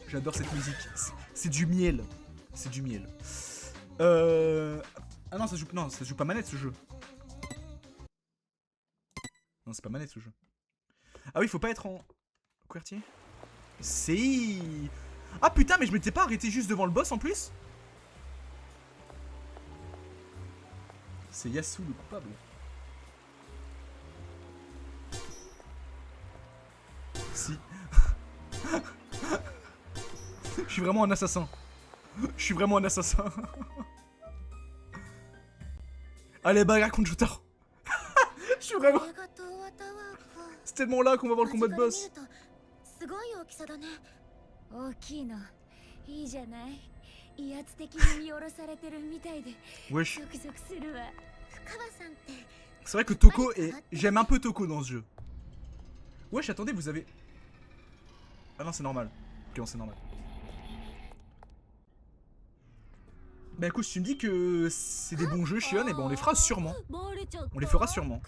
J'adore cette musique. C'est du miel. C'est du miel. Ah non, ça se joue pas manette ce jeu. Non, c'est pas manette ce jeu. Ah oui, faut pas être en... QWERTY. Si. Ah putain, mais je m'étais pas arrêté juste devant le boss en plus. C'est Yasuo le coupable. Si. Je suis vraiment un assassin. Je suis vraiment un assassin. Allez, bagarre contre Jotaro. Je suis vraiment... C'est tellement là qu'on va voir le combat de boss. Wesh. C'est vrai que Toko est... J'aime un peu Toko dans ce jeu. Wesh, attendez, vous avez... Ah non, c'est normal. Ok, non, c'est normal. Bah écoute, si tu me dis que c'est des bons jeux, Shion, et ben on les fera sûrement. On les fera sûrement.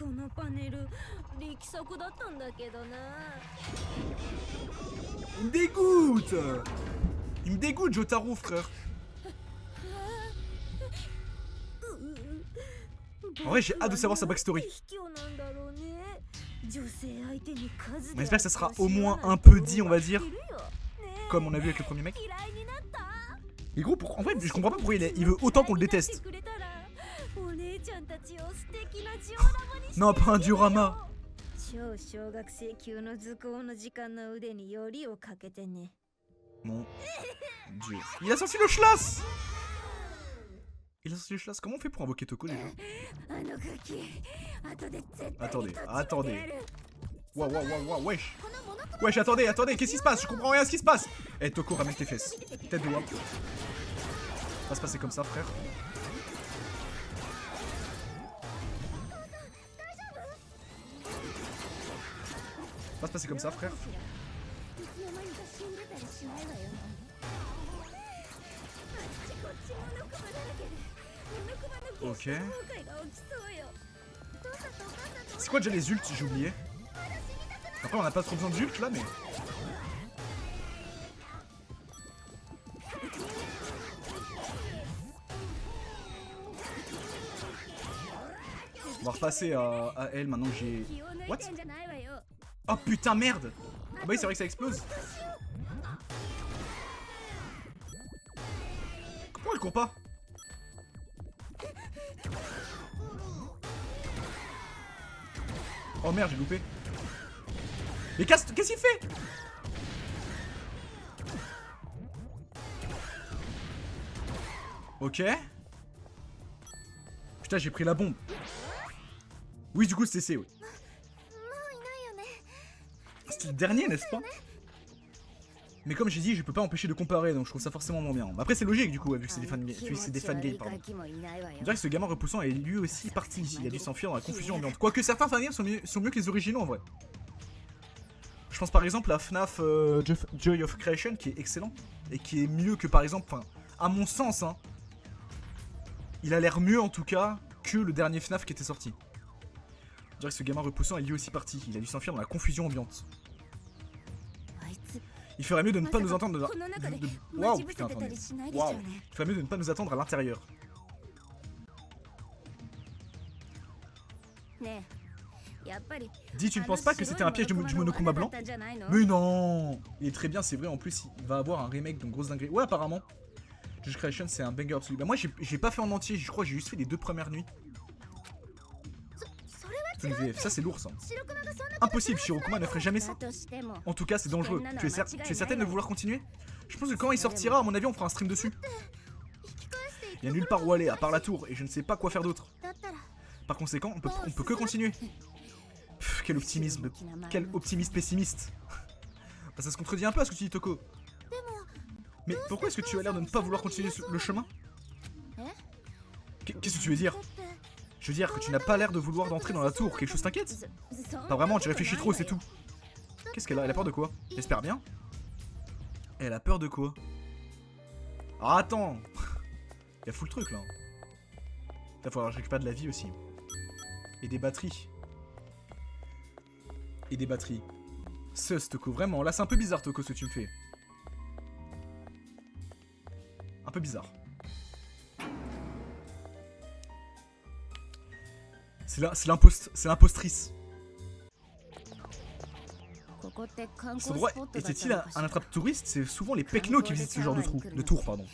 Il me dégoûte. Il me dégoûte, Jotaro, frère. En vrai, j'ai hâte de savoir sa backstory. On espère que ça sera au moins un peu dit, on va dire. Comme on a vu avec le premier mec. Mais gros, en vrai, je comprends pas pourquoi il veut autant qu'on le déteste. Non, pas un diorama. Mon dieu. Il a sorti le Schlass. Il a sorti le Schlass. Comment on fait pour invoquer Toko déjà? Attendez. Waouh, wesh. Wesh, attendez, qu'est-ce qui se passe? Je comprends rien à ce qui se passe. Eh, Toko, ramène tes fesses. Tête de wap. Ça va se passer comme ça, frère. Ça va se passer comme ça, frère. Ok. C'est quoi déjà les ults? J'ai oublié. Après, on n'a pas trop besoin d'ult là, mais. On va repasser à elle maintenant que j'ai. What? Oh putain, merde! Ah bah oui, c'est vrai que ça explose. Pourquoi elle court pas? Oh merde, j'ai loupé. Mais qu'est-ce qu'il fait? Ok. Putain, j'ai pris la bombe. Oui, du coup, c'était C, oui. C'était le dernier, n'est-ce pas? Mais comme j'ai dit, je peux pas empêcher de comparer, donc je trouve ça forcément moins bien. Après, c'est logique, du coup, vu que c'est des fangames, pardon. Je dirais que ce gamin repoussant est lui aussi parti. Il a dû s'enfuir dans la confusion ambiante. Quoique certains fangames sont mieux que les originaux, en vrai. Je pense par exemple à FNAF Joy of Creation, qui est excellent. Et qui est mieux que, par exemple, enfin, à mon sens, hein. Il a l'air mieux, en tout cas, que le dernier FNAF qui était sorti. Je dirais que ce gamin repoussant est lui aussi parti. Il a dû s'enfuir dans la confusion ambiante. Il ferait mieux de ne pas nous entendre Waouh, putain, attendez. Waouh. Il ferait mieux de ne pas nous attendre à l'intérieur. Dis, tu ne penses pas que c'était un piège du Monokuma blanc? Mais non. Il est très bien, c'est vrai, en plus il va avoir un remake, donc grosse dinguerie. Ouais, apparemment. Josh Creation, c'est un banger absolu. Bah moi, j'ai pas fait en entier, je crois que j'ai juste fait les 2 premières nuits. Ça c'est lourd ça. Impossible, Shirokuma ne ferait jamais ça. En tout cas, c'est dangereux. Tu es certaine de vouloir continuer? Je pense que quand il sortira, à mon avis, on fera un stream dessus. Il y a nulle part où aller, à part la tour, et je ne sais pas quoi faire d'autre. Par conséquent, on peut que continuer. Pff, quel optimisme. Quel optimisme pessimiste. Bah, ça se contredit un peu à ce que tu dis, Toko. Mais pourquoi est-ce que tu as l'air de ne pas vouloir continuer le chemin? Qu'est-ce que tu veux dire? Je veux dire que tu n'as pas l'air de vouloir d'entrer dans la tour. Quelque chose t'inquiète? Pas vraiment, tu réfléchis trop, c'est tout. Qu'est-ce qu'elle a? Elle a peur de quoi? J'espère bien. Elle a peur de quoi? Ah, attends. Il y a full truc là. Il va falloir que je récupère de la vie aussi. Et des batteries. Sus, Toko, vraiment. Là, c'est un peu bizarre, Toko, ce que tu me fais. Un peu bizarre. C'est l'impostrice. Ce endroit était-il un attrape-touriste? C'est souvent les pecnos qui visitent ce genre de tour, pardon.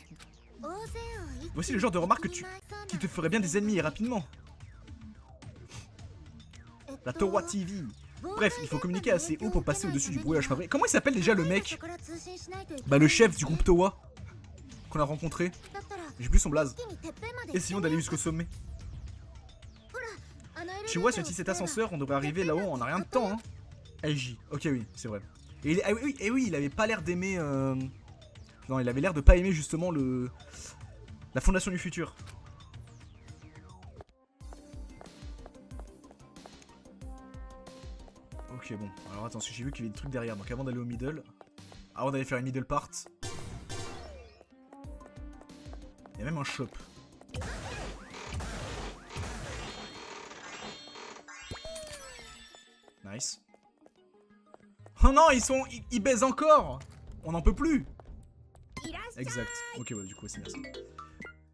Voici le genre de remarque qui te ferait bien des ennemis et rapidement. La Towa TV. Bref, il faut communiquer assez haut pour passer au-dessus du brouillage fabriqué. Comment il s'appelle déjà le mec? Bah le chef du groupe Towa qu'on a rencontré. J'ai plus son blaze. Essayons d'aller jusqu'au sommet. Tu vois, si cet ascenseur, on devrait arriver là-haut en a rien de temps, hein. LJ. Ok, oui, c'est vrai. Et oui, il avait pas l'air d'aimer... Non, il avait l'air de pas aimer justement la fondation du futur. Ok, bon. Alors attends, parce que j'ai vu qu'il y avait des trucs derrière. Donc avant d'aller au middle, avant d'aller faire une middle part, il y a même un shop. Nice. Oh non, ils baisent encore. On n'en peut plus. Exact. Ok, ouais, du coup, c'est bien ça.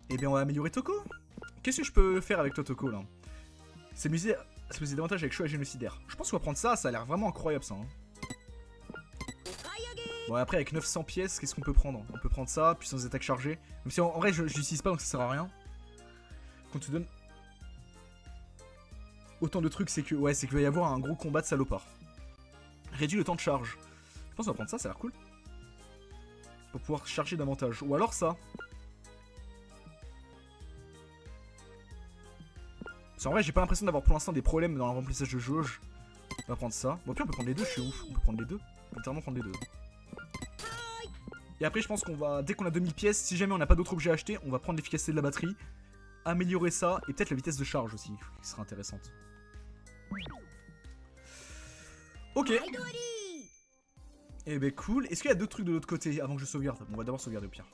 Eh bien, on va améliorer Toko. Qu'est-ce que je peux faire avec toi, Toko, là? C'est musée davantage avec choix génocidaire. Je pense qu'on va prendre ça, ça a l'air vraiment incroyable, ça. Hein. Bon, après, avec 900 pièces, qu'est-ce qu'on peut prendre? On peut prendre ça, puissance d'attaque chargée. Même si, en vrai, je l'utilise pas, donc ça sert à rien. Quand tu donnes autant de trucs, c'est que ouais, c'est qu'il va y avoir un gros combat de salopard. Réduit le temps de charge. Je pense qu'on va prendre ça, ça a l'air cool. Pour pouvoir charger davantage. Ou alors ça. Parce qu'en vrai, j'ai pas l'impression d'avoir pour l'instant des problèmes dans le remplissage de jauge. On va prendre ça. Bon, puis on peut prendre les deux, je suis ouf. On peut prendre les deux. On peut littéralement prendre les deux. Et après, je pense qu'on va, dès qu'on a 2000 pièces, si jamais on n'a pas d'autres objets à acheter, on va prendre l'efficacité de la batterie, améliorer ça, et peut-être la vitesse de charge aussi, qui sera intéressante. Ok. Eh ben cool. Est-ce qu'il y a d'autres trucs de l'autre côté avant que je sauvegarde? Bon, on va d'abord sauvegarder au pire.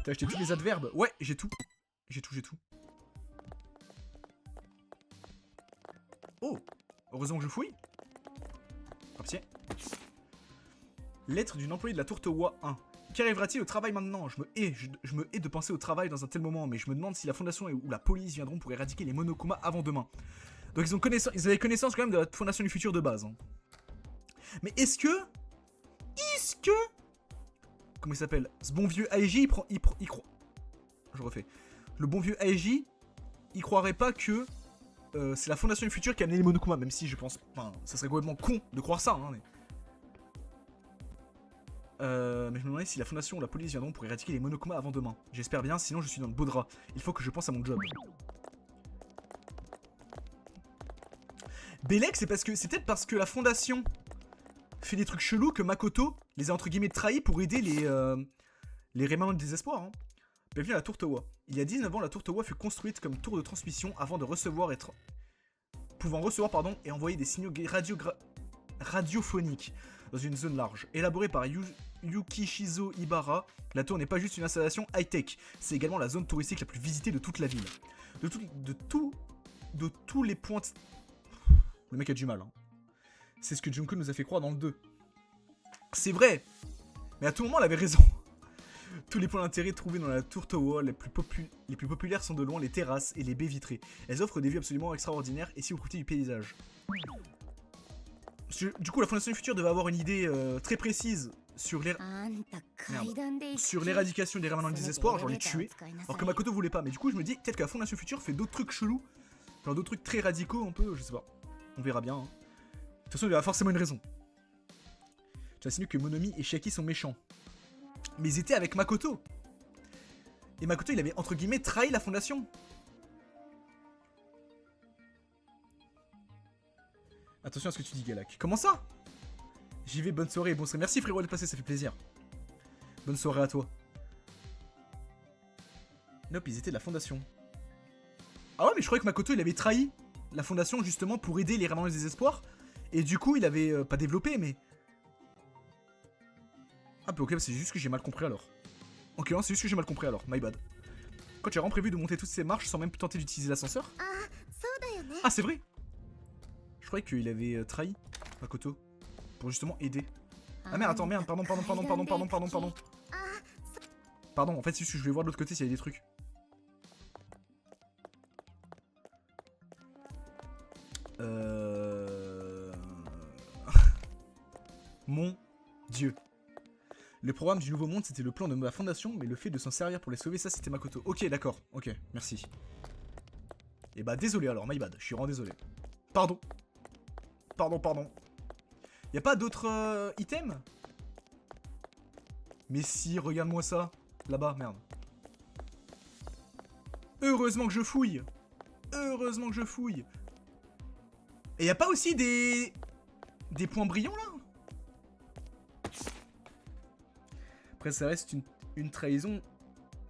T'as acheté tous les adverbes? Ouais, j'ai tout. J'ai tout. Oh, heureusement que je fouille. Hop, lettre d'une employée de la Tourtewa 1. Qu'arrivera-t-il au travail maintenant? Je me hais de penser au travail dans un tel moment, mais je me demande si la fondation ou la police viendront pour éradiquer les Monokuma avant demain. Donc ils avaient connaissance quand même de la fondation du futur de base. Hein. Mais est-ce que... Comment il s'appelle? Ce bon vieux Aeji, il croit... Je refais. Le bon vieux Aeji, il croirait pas que... c'est la fondation du futur qui a amené les Monokuma, même si je pense... Enfin, ça serait complètement con de croire ça, hein, mais je me demandais si la fondation ou la police viendront pour éradiquer les Monokuma avant demain. J'espère bien, sinon je suis dans le beau drap. Il faut que je pense à mon job. Belek, c'est peut-être parce que la fondation fait des trucs chelous que Makoto les a entre guillemets trahis pour aider les Rémanents de désespoir. Hein. Bienvenue à la Tour Towa. Il y a 19 ans, la Tour Towa fut construite comme tour de transmission avant de pouvant recevoir et envoyer des signaux radiophoniques dans une zone large. Élaborée par Yukishizo Ibara, la tour n'est pas juste une installation high-tech, c'est également la zone touristique la plus visitée de toute la ville. De tous les points... Le mec a du mal. Hein. C'est ce que Junko nous a fait croire dans le 2. C'est vrai. Mais à tout moment, elle avait raison. Tous les points d'intérêt trouvés dans la Tour Towa, les plus populaires sont de loin les terrasses et les baies vitrées. Elles offrent des vues absolument extraordinaires et si au côté du paysage. Du coup, la Fondation du Futur devait avoir une idée très précise sur l'éradication des Rémanents de désespoir, genre les tuer. Alors que Makoto voulait pas. Mais du coup, je me dis peut-être que la Fondation du Futur fait d'autres trucs chelous. Genre d'autres trucs très radicaux un peu, je sais pas. On verra bien. Hein. De toute façon, il y aura forcément une raison. Tu insinues que Monomi et Shaki sont méchants. Mais ils étaient avec Makoto. Et Makoto, il avait entre guillemets trahi la fondation. Attention à ce que tu dis, Galak. Comment ça? J'y vais, bonne soirée, bon soirée. Merci frérot d'être passé, ça fait plaisir. Bonne soirée à toi. Nope, ils étaient de la fondation. Ah ouais, mais je croyais que Makoto, il avait trahi la fondation justement pour aider les Rémanents du désespoir. Et du coup, il avait pas développé, mais... Ah bah ok, c'est juste que j'ai mal compris alors. Ok, non, c'est juste que j'ai mal compris alors, my bad. Quand tu as vraiment prévu de monter toutes ces marches sans même tenter d'utiliser l'ascenseur? Ah, c'est vrai. Je croyais qu'il avait trahi Makoto pour justement aider. Ah merde, attends, merde, pardon. Pardon, en fait, c'est juste que je vais voir de l'autre côté s'il y a des trucs. Mon Dieu. Le programme du Nouveau Monde, c'était le plan de ma fondation, mais le fait de s'en servir pour les sauver, ça, c'était Makoto. Ok, d'accord. Ok, merci. Et bah, désolé alors, my bad. Je suis vraiment désolé. Pardon. Pardon. Y'a pas d'autres items? Mais si, regarde-moi ça. Là-bas, merde. Heureusement que je fouille. Heureusement que je fouille. Et y'a pas aussi des points brillants, là? Après, ça reste une trahison.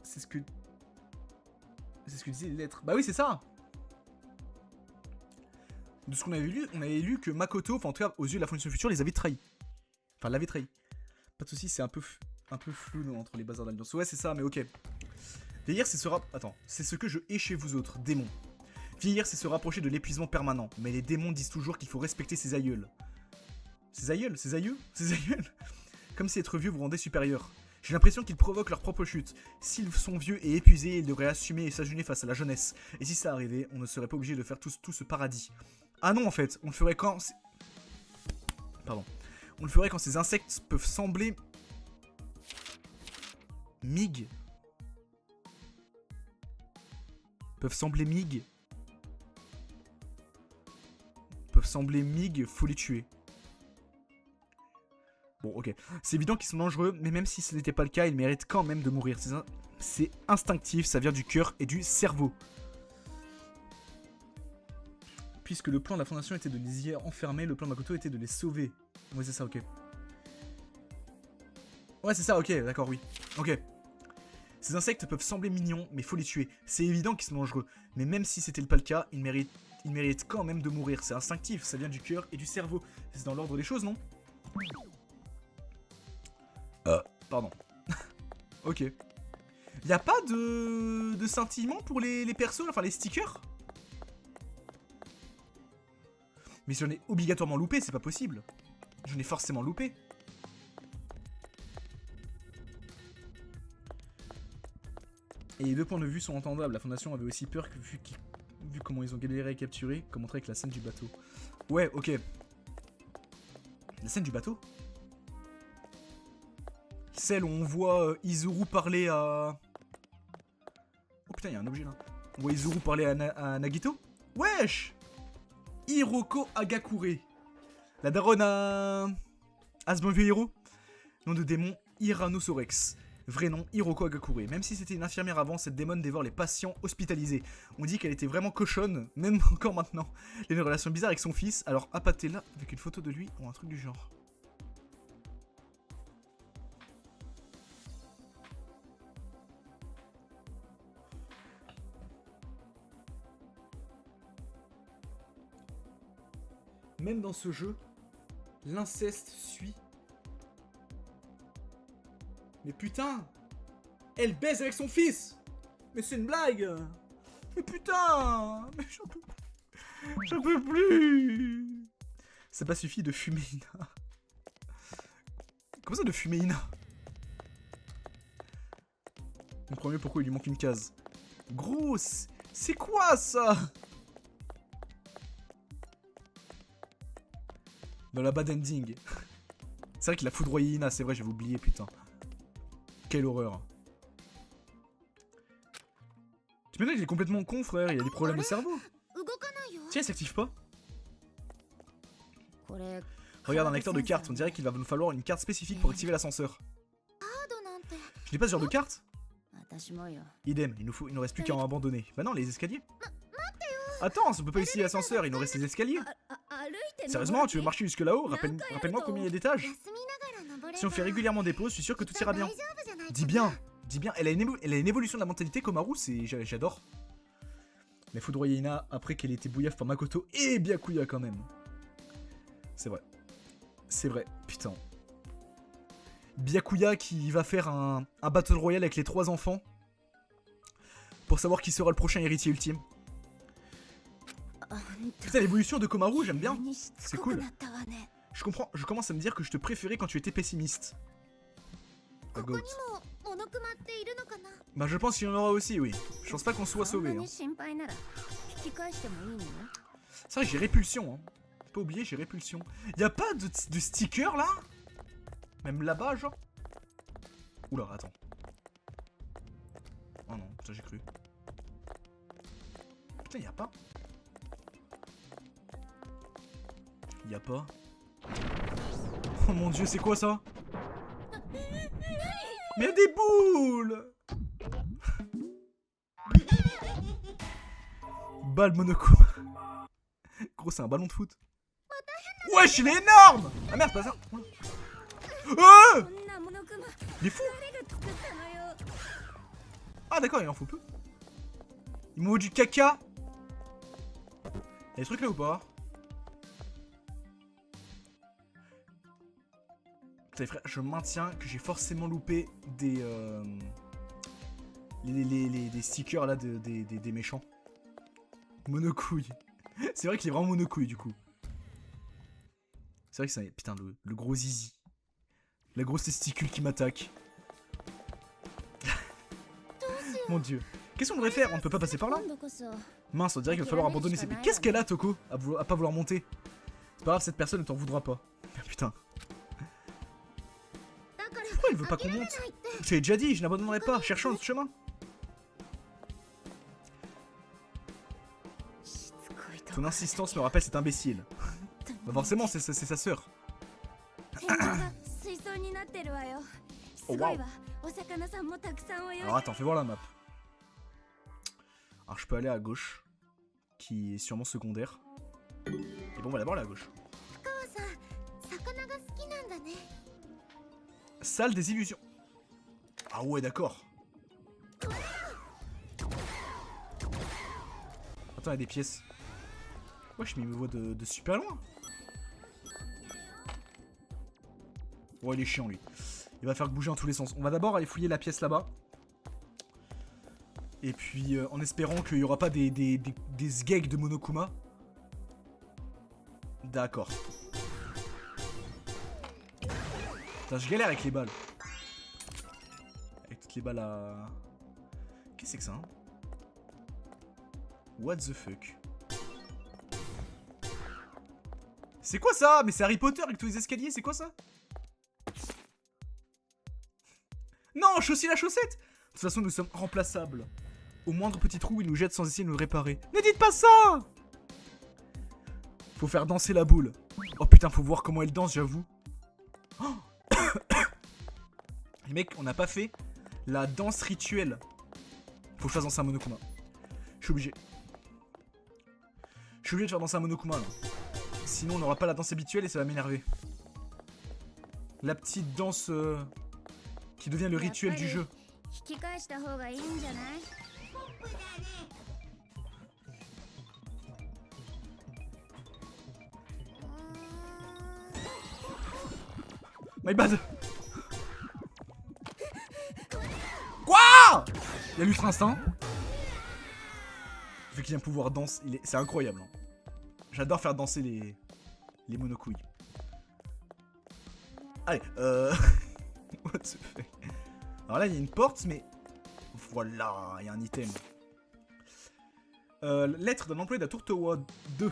C'est ce que disaient les lettres. Bah oui, c'est ça. De ce qu'on avait lu, on avait lu que Makoto, enfin en tout cas aux yeux de la Fondation Future, les avait trahis. Enfin, l'avait trahi. Pas de soucis, c'est un peu flou non, entre les bazars d'alliance. Ouais, c'est ça, mais ok. Vieillir, c'est se Attends, c'est ce que je hais chez vous autres, démons. Vieillir, c'est se rapprocher de l'épuisement permanent. Mais les démons disent toujours qu'il faut respecter ses aïeuls. Ses aïeuls? Ses aïeux? Ses aïeuls? Comme si être vieux vous rendait supérieur. J'ai l'impression qu'ils provoquent leur propre chute. S'ils sont vieux et épuisés, ils devraient assumer et s'agenouiller face à la jeunesse. Et si ça arrivait, on ne serait pas obligé de faire tout ce paradis. Ah non, en fait, on le ferait quand... Pardon. On le ferait quand ces insectes peuvent sembler... Mig. Peuvent sembler mig. Peuvent sembler mig, faut les tuer. Bon, ok. C'est évident qu'ils sont dangereux, mais même si ce n'était pas le cas, ils méritent quand même de mourir. C'est instinctif, ça vient du cœur et du cerveau. Puisque le plan de la fondation était de les y enfermer, le plan de Makoto était de les sauver. Ouais, c'est ça, ok. Ouais, c'est ça, ok, d'accord, oui. Ok. Ces insectes peuvent sembler mignons, mais faut les tuer. C'est évident qu'ils sont dangereux, mais même si c'était pas le cas, ils méritent quand même de mourir. C'est instinctif, ça vient du cœur et du cerveau. C'est dans l'ordre des choses, non? Pardon. Ok. Y'a pas de scintillement pour les persos, enfin les stickers? Mais j'en ai obligatoirement loupé, c'est pas possible. J'en ai forcément loupé. Et les deux points de vue sont entendables. La fondation avait aussi peur que vu comment ils ont galéré à capturer, comme montré avec la scène du bateau. Ouais, ok. La scène du bateau? Celle où on voit Izuru parler à... Oh putain, il y a un objet là. On voit Izuru parler à Nagito? Wesh! Hiroko Agakure. La daronne à ce bon vieux héros. Nom de démon, Iranosorex. Vrai nom, Hiroko Agakure. Même si c'était une infirmière avant, cette démon dévore les patients hospitalisés. On dit qu'elle était vraiment cochonne, même encore maintenant. Elle a une relation bizarre avec son fils, alors appâtez-la avec une photo de lui ou un truc du genre. Même dans ce jeu, l'inceste suit. Mais putain, elle baise avec son fils. Mais c'est une blague. Mais putain, mais j'en peux plus. Ça n'a pas suffi de fumer Ina. Comment ça de fumer Ina? On comprend mieux pourquoi il lui manque une case. Gros, c'est quoi ça? Dans la bad ending. C'est vrai qu'il a foudroyé Ina, c'est vrai, j'avais oublié, putain. Quelle horreur. Tu me dis qu'il est complètement con, frère, il a des problèmes de cerveau. Tiens, il s'active pas. Regarde un lecteur de cartes, on dirait qu'il va nous falloir une carte spécifique pour activer l'ascenseur. Je n'ai pas ce genre de carte? Idem, il nous reste plus qu'à en abandonner. Bah non, les escaliers. Attends, on peut pas utiliser l'ascenseur, il nous reste les escaliers. Sérieusement, tu veux marcher jusque là-haut? Rappelle-moi combien il y a d'étages. Si on fait régulièrement des pauses, je suis sûr que tout ira bien. Dis bien, elle a une évolution de la mentalité comme Haru, j'adore. Mais foudroyer Ina après qu'elle ait été bouillave par Makoto et Byakuya quand même. C'est vrai. C'est vrai, putain. Byakuya qui va faire un battle royale avec les 3 enfants pour savoir qui sera le prochain héritier ultime. Putain, l'évolution de Komaru, j'aime bien. C'est cool. Je comprends, je commence à me dire que je te préférais quand tu étais pessimiste. Bah je pense qu'il y en aura aussi, oui. Je pense pas qu'on soit sauvé. Hein. C'est vrai que j'ai répulsion. Hein. Pas oublier, j'ai répulsion. Y'a pas de sticker là? Même là-bas, genre? Oula, attends. Oh non, putain, j'ai cru. Putain, y'a pas. Y'a pas. Oh mon dieu, c'est quoi ça? Mais y'a des boules! Balle Monokuma. Gros, c'est un ballon de foot. Wesh, il est énorme! Ah merde, pas ça. Oh, il est fou! Ah d'accord, il en faut peu. Il m'envoie du caca. Y'a des trucs là ou pas? Putain frère, je maintiens que j'ai forcément loupé des des stickers là des méchants. Monocouille. C'est vrai qu'il est vraiment monocouille du coup. C'est vrai que c'est putain le gros zizi. La grosse testicule qui m'attaque. Mon dieu. Qu'est-ce qu'on devrait faire? On ne peut pas passer par là? Mince, on dirait qu'il va falloir abandonner ces... Mais qu'est-ce qu'elle a, Toko? À pas vouloir monter. C'est pas grave, cette personne ne t'en voudra pas. Putain. Pourquoi elle veut pas qu'on monte? Je t'avais déjà dit, je n'abandonnerai pas. Cherchons notre chemin. Ton insistance me rappelle cet imbécile. Bah forcément, c'est sa sœur. Oh wow. Alors attends, fais voir la map. Alors je peux aller à gauche, qui est sûrement secondaire. Et bon, on va d'abord aller à gauche. Salle des illusions. Ah ouais, d'accord. Attends, il y a des pièces. Wesh, mais il me voit de super loin. Ouais, il est chiant lui. Il va faire bouger en tous les sens. On va d'abord aller fouiller la pièce là-bas. Et puis en espérant qu'il n'y aura pas des sgegs de Monokuma. D'accord. Putain, je galère avec les balles. Avec toutes les balles à... Qu'est-ce que c'est que ça hein? What the fuck? C'est quoi ça? Mais c'est Harry Potter avec tous les escaliers, c'est quoi ça? Non, chaussis la chaussette! De toute façon, nous sommes remplaçables. Au moindre petit trou, il nous jette sans essayer de nous réparer. Ne dites pas ça! Faut faire danser la boule. Oh putain, faut voir comment elle danse, j'avoue. Oh les mecs, on n'a pas fait la danse rituelle. Faut que je fasse danser un Monokuma. Je suis obligé. Je suis obligé de faire danser un Monokuma là. Sinon, on n'aura pas la danse habituelle et ça va m'énerver. La petite danse qui devient le rituel du jeu. My bad. Quoi? Il y a l'ultra instinct. Vu qu'il y a un pouvoir danse, c'est incroyable. Hein. J'adore faire danser les monocouilles. Allez, what the fuck. Alors là, il y a une porte, mais... Voilà, il y a un item. Lettre d'un employé de la Tour Towa 2.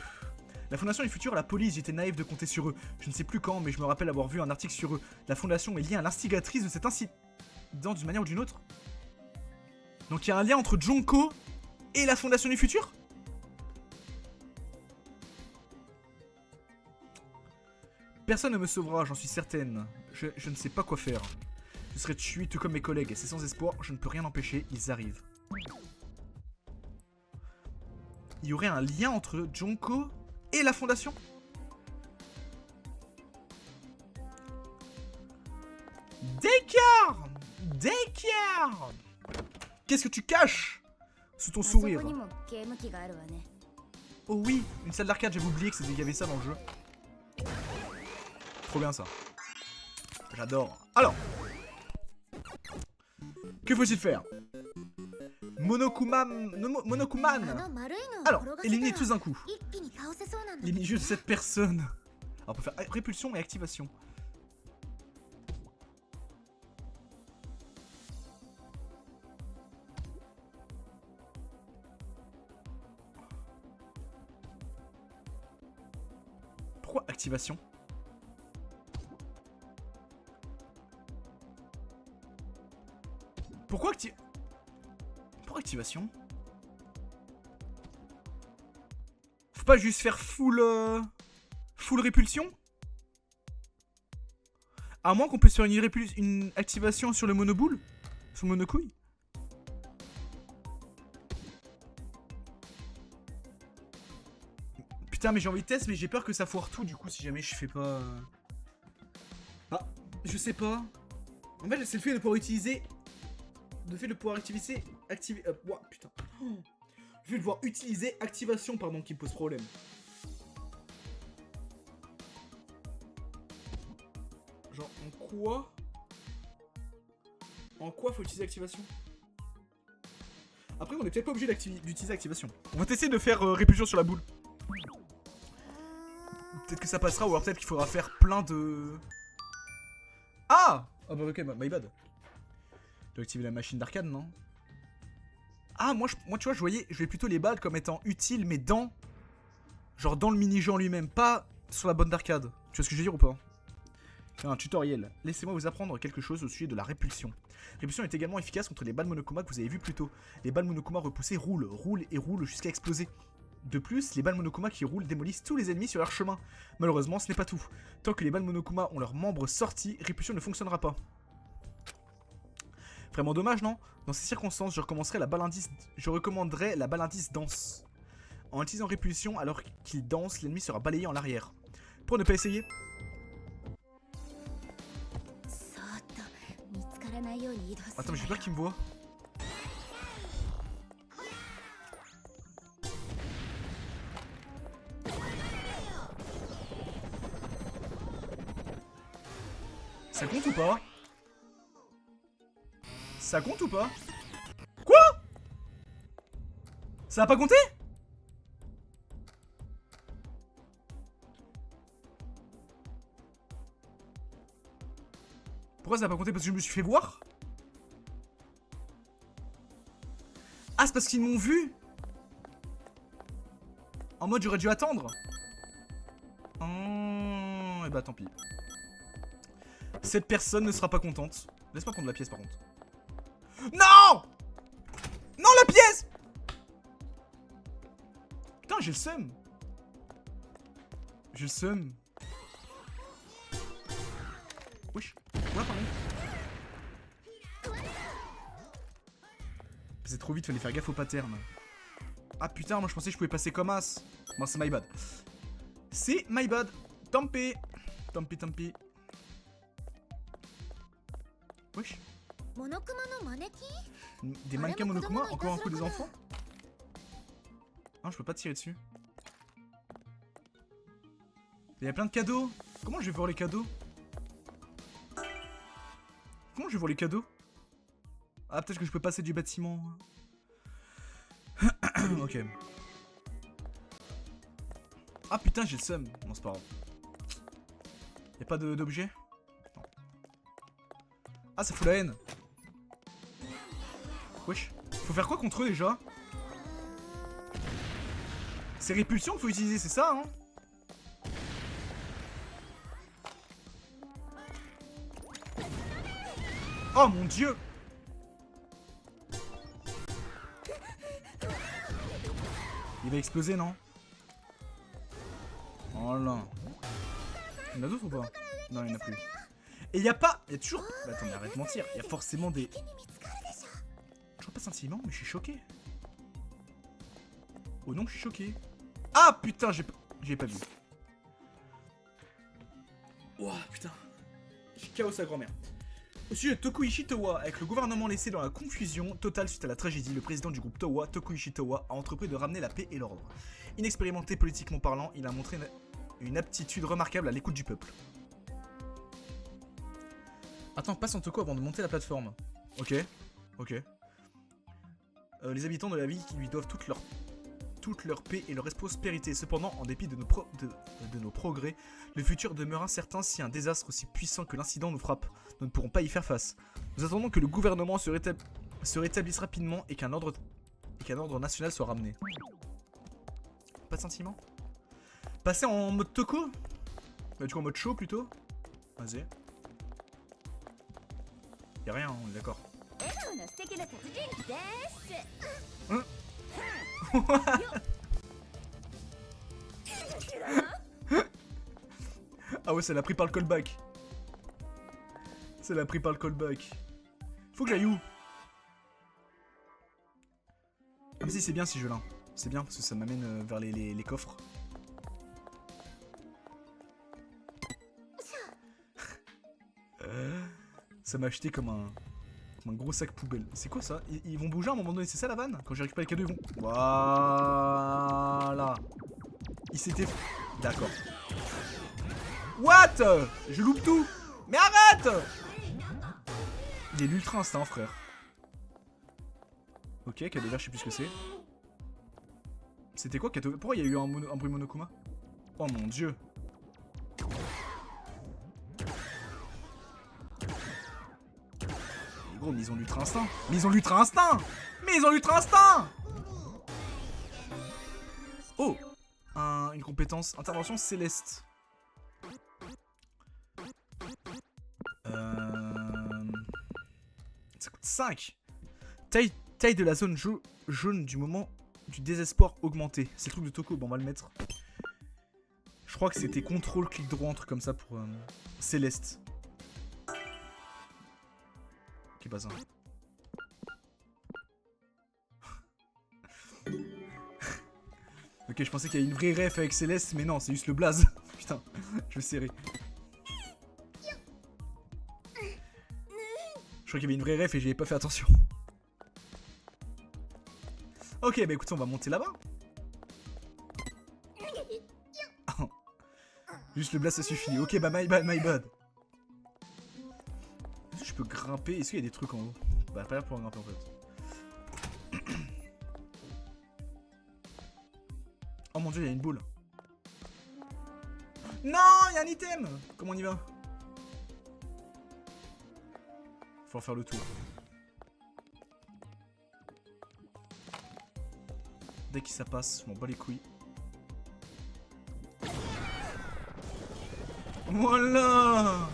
La Fondation du Futur à la police, j'étais naïf de compter sur eux. Je ne sais plus quand, mais je me rappelle avoir vu un article sur eux. La Fondation est liée à l'instigatrice de cet incident d'une manière ou d'une autre. Donc il y a un lien entre Jonko et la Fondation du Futur? Personne ne me sauvera, j'en suis certaine. Je ne sais pas quoi faire. Je serai tué tout comme mes collègues. C'est sans espoir, je ne peux rien empêcher, ils arrivent. Il y aurait un lien entre Jonko et la Fondation? D'écart! D'écart! Qu'est-ce que tu caches sous ton sourire? Oh oui, une salle d'arcade, j'avais oublié qu'il y avait ça dans le jeu. Trop bien ça. J'adore. Alors, que faut-il faire? Monokuman. Alors, éliminer tous d'un coup. Éliminer juste cette personne. Alors, on peut faire répulsion et activation. activation. Pourquoi activation? Faut pas juste faire full répulsion? À moins qu'on puisse faire une activation sur le monoboule? Sur le monocouille? Putain, mais j'ai envie de tester, mais j'ai peur que ça foire tout du coup si jamais je fais pas. Ah, je sais pas. En fait, c'est le fait de pouvoir utiliser. Le fait de pouvoir activer. Ouah, putain. Le fait de pouvoir utiliser activation, pardon, qui me pose problème. Genre, en quoi faut utiliser activation? Après, on est peut-être pas obligé d'utiliser activation. On va tester de faire répulsion sur la boule. Peut-être que ça passera, ou alors peut-être qu'il faudra faire plein de... Ah! Ah bah ok, my bad. Je dois activer la machine d'arcade, non? Ah, moi tu vois, je voyais plutôt les balles comme étant utiles, mais dans... Genre dans le mini-jeu en lui-même, pas sur la bonne d'arcade. Tu vois ce que je veux dire ou pas? Un tutoriel. Laissez-moi vous apprendre quelque chose au sujet de la répulsion. Répulsion est également efficace contre les balles Monokuma que vous avez vues plus tôt. Les balles Monokuma repoussées roulent jusqu'à exploser. De plus, les balles Monokuma qui roulent démolissent tous les ennemis sur leur chemin. Malheureusement, ce n'est pas tout. Tant que les balles Monokuma ont leurs membres sortis, répulsion ne fonctionnera pas. Vraiment dommage, non? Dans ces circonstances, je recommanderais la balle indice danse. En utilisant répulsion, alors qu'il danse, l'ennemi sera balayé en arrière. Pour ne pas essayer? Attends, mais j'ai peur qu'il me voit. Ça compte ou pas? Ça compte ou pas? Quoi? Ça a pas compté? Pourquoi ça a pas compté? Parce que je me suis fait voir? Ah, c'est parce qu'ils m'ont vu? En mode j'aurais dû attendre? Et bah tant pis. Cette personne ne sera pas contente. Laisse-moi prendre la pièce par contre. Non! Non, la pièce! Putain, j'ai le seum. J'ai le seum. Wesh. Ouais, pardon. C'est trop vite, fallait faire gaffe au pattern. Ah putain, moi je pensais que je pouvais passer comme as. Bon, c'est my bad. C'est my bad. Tant pis. Tant pis, tant pis. Wesh. Des mannequins Monokuma? Encore un coup des enfants? Non, je peux pas tirer dessus. Il y a plein de cadeaux. Comment je vais voir les cadeaux? Comment je vais voir les cadeaux? Ah, peut-être que je peux passer du bâtiment. Ok. Ah putain, j'ai le seum. Non, c'est pas grave. Y'a pas d'objet? Non. Ah, ça fout la haine. Wesh. Faut faire quoi contre eux déjà? C'est répulsion qu'il faut utiliser, c'est ça, hein? Oh mon dieu! Il va exploser, non? Oh là. Il y en a d'autres ou pas? Non, il n'y en a plus. Et il n'y a pas... Il y a toujours... Bah, attends, mais arrête de mentir. Il y a forcément des... Je vois pas sentiment, mais je suis choqué. Oh non, je suis choqué. Ah putain, j'ai pas vu. Ouah, putain. J'ai chaos sa grand-mère. Au sujet de Tokuichi Towa, avec le gouvernement laissé dans la confusion totale suite à la tragédie, le président du groupe Towa, Tokuichi Towa, a entrepris de ramener la paix et l'ordre. Inexpérimenté politiquement parlant, il a montré une aptitude remarquable à l'écoute du peuple. Attends, passe en Toko avant de monter la plateforme. Ok, ok. Les habitants de la ville qui lui doivent toute leur paix et leur prospérité. Cependant, en dépit de nos progrès, le futur demeure incertain si un désastre aussi puissant que l'incident nous frappe. Nous ne pourrons pas y faire face. Nous attendons que le gouvernement se rétablisse rapidement et qu'un ordre national soit ramené. Pas de sentiment? Passer en mode Toko? Bah, du coup, en mode chaud plutôt. Vas-y. Y'a rien, on est d'accord. Hein? Ah ouais, ça l'a pris par le callback. Ça l'a pris par le callback. Faut que j'aille où? Ah mais si, c'est bien si je l'ai. C'est bien parce que ça m'amène vers les coffres. Ça m'a acheté comme un gros sac poubelle. C'est quoi ça? Ils vont bouger à un moment donné, c'est ça la vanne? Quand j'ai récupéré les cadeaux, ils vont... Voilà. Ils s'étaient... D'accord. What? Je loupe tout. Mais arrête! Il est l'ultra instinct, frère. Ok, cadeau vert, je sais plus ce que c'est. C'était quoi cadeau? Pourquoi il y a eu un bruit Monokuma? Oh mon dieu. Gros, mais ils ont l'ultra instinct. Mais ils ont l'ultra instinct. Mais ils ont l'ultra instinct. Oh, une compétence. Intervention céleste. Ça coûte 5. Taille de la zone jaune du moment du désespoir augmenté. C'est le truc de Toko. Bon, on va le mettre. Je crois que c'était contrôle, clic droit, un truc comme ça pour céleste. Qui passe ça. Ok, je pensais qu'il y a une vraie ref avec Céleste, mais non, c'est juste le blaze. Putain, je vais serrer. Je crois qu'il y avait une vraie ref et j'y ai pas fait attention. Ok, bah écoute, on va monter là-bas. Juste le blaze, ça suffit. Ok, bah my bad, my bad. Est-ce que je peux grimper? Est-ce qu'il y a des trucs en haut? Bah, pas l'air pour grimper en fait. Oh mon dieu, il y a une boule. Non, il y a un item. Comment on y va? Faut en faire le tour. Dès que ça passe, je m'en bats les couilles. Voilà.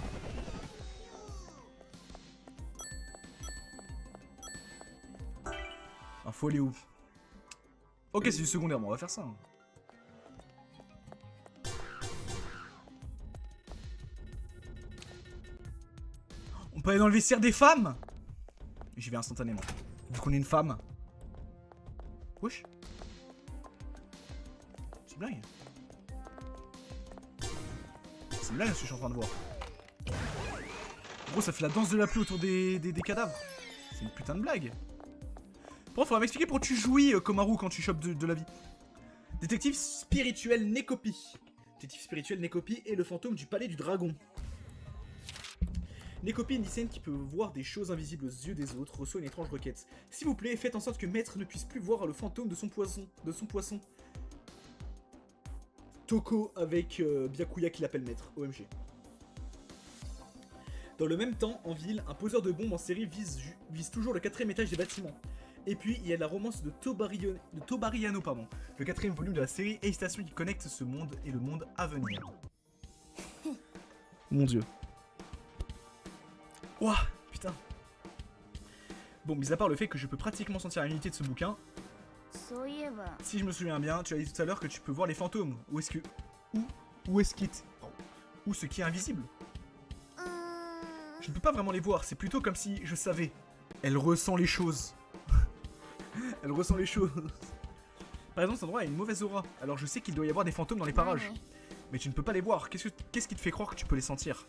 Ah, faut aller où? Ok, c'est du secondaire, bon, on va faire ça. Hein. On peut aller dans le vestiaire des femmes? J'y vais instantanément. Vu qu'on est une femme. Wesh. C'est une blague. C'est une blague ce que je suis en train de voir. Gros, ça fait la danse de la pluie autour des cadavres. C'est une putain de blague. Bon, faudra m'expliquer pourquoi tu jouis, Komaru, quand tu chopes de la vie. Détective spirituel Nekopi. Détective spirituel Nekopi est le fantôme du palais du dragon. Nekopi est une lycéenne qui peut voir des choses invisibles aux yeux des autres, reçoit une étrange requête. S'il vous plaît, faites en sorte que Maître ne puisse plus voir le fantôme de son poisson. Toko avec Byakuya qui l'appelle Maître. OMG. Dans le même temps, en ville, un poseur de bombes en série vise toujours le 4ème étage des bâtiments. Et puis, il y a la romance de Tobariano, pardon, le 4ème volume de la série et station qui connecte ce monde et le monde à venir. Mon dieu. Ouah, putain. Bon, mis à part le fait que je peux pratiquement sentir la unité de ce bouquin, si je me souviens bien, tu as dit tout à l'heure que tu peux voir les fantômes. Où est-ce qu'il est... Ou ce qui est invisible. Je ne peux pas vraiment les voir, c'est plutôt comme si je savais. Elle ressent les choses. Elle ressent les choses. Par exemple, cet endroit a une mauvaise aura, alors je sais qu'il doit y avoir des fantômes dans les parages. Mais tu ne peux pas les voir, qu'est-ce qui te fait croire que tu peux les sentir?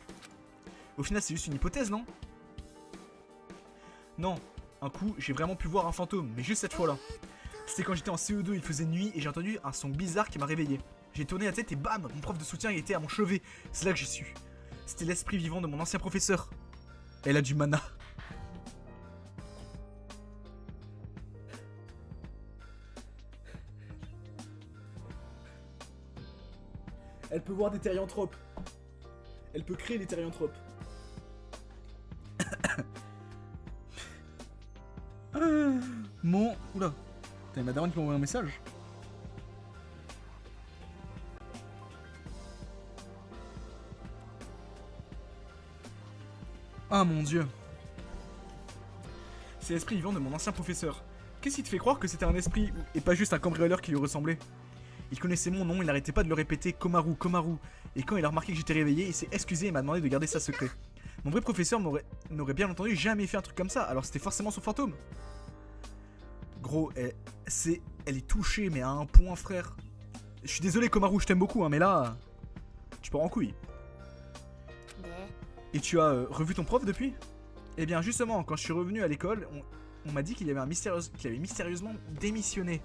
Au final, c'est juste une hypothèse, non? Non, un coup, j'ai vraiment pu voir un fantôme, mais juste cette fois-là. C'était quand j'étais en CE2, il faisait nuit et j'ai entendu un son bizarre qui m'a réveillé. J'ai tourné la tête et bam, mon prof de soutien était à mon chevet. C'est là que j'ai su. C'était l'esprit vivant de mon ancien professeur. Elle a du mana. Elle peut voir des thérianthropes. Elle peut créer des thérianthropes. Mon... Oula. Putain, ma daronne qui m'a envoyé un message. Ah mon dieu. C'est l'esprit vivant de mon ancien professeur. Qu'est-ce qui te fait croire que c'était un esprit et pas juste un cambrioleur qui lui ressemblait? Il connaissait mon nom, il n'arrêtait pas de le répéter, Komaru, Komaru. Et quand il a remarqué que j'étais réveillé, il s'est excusé et m'a demandé de garder ça secret. Mon vrai professeur n'aurait bien entendu jamais fait un truc comme ça, alors c'était forcément son fantôme. Gros, elle est touchée, mais à un point, frère. Je suis désolé, Komaru, je t'aime beaucoup, hein, mais là, tu pars en couille. Et tu as revu ton prof depuis? Eh bien, justement, quand je suis revenu à l'école, on m'a dit qu'il avait mystérieusement démissionné.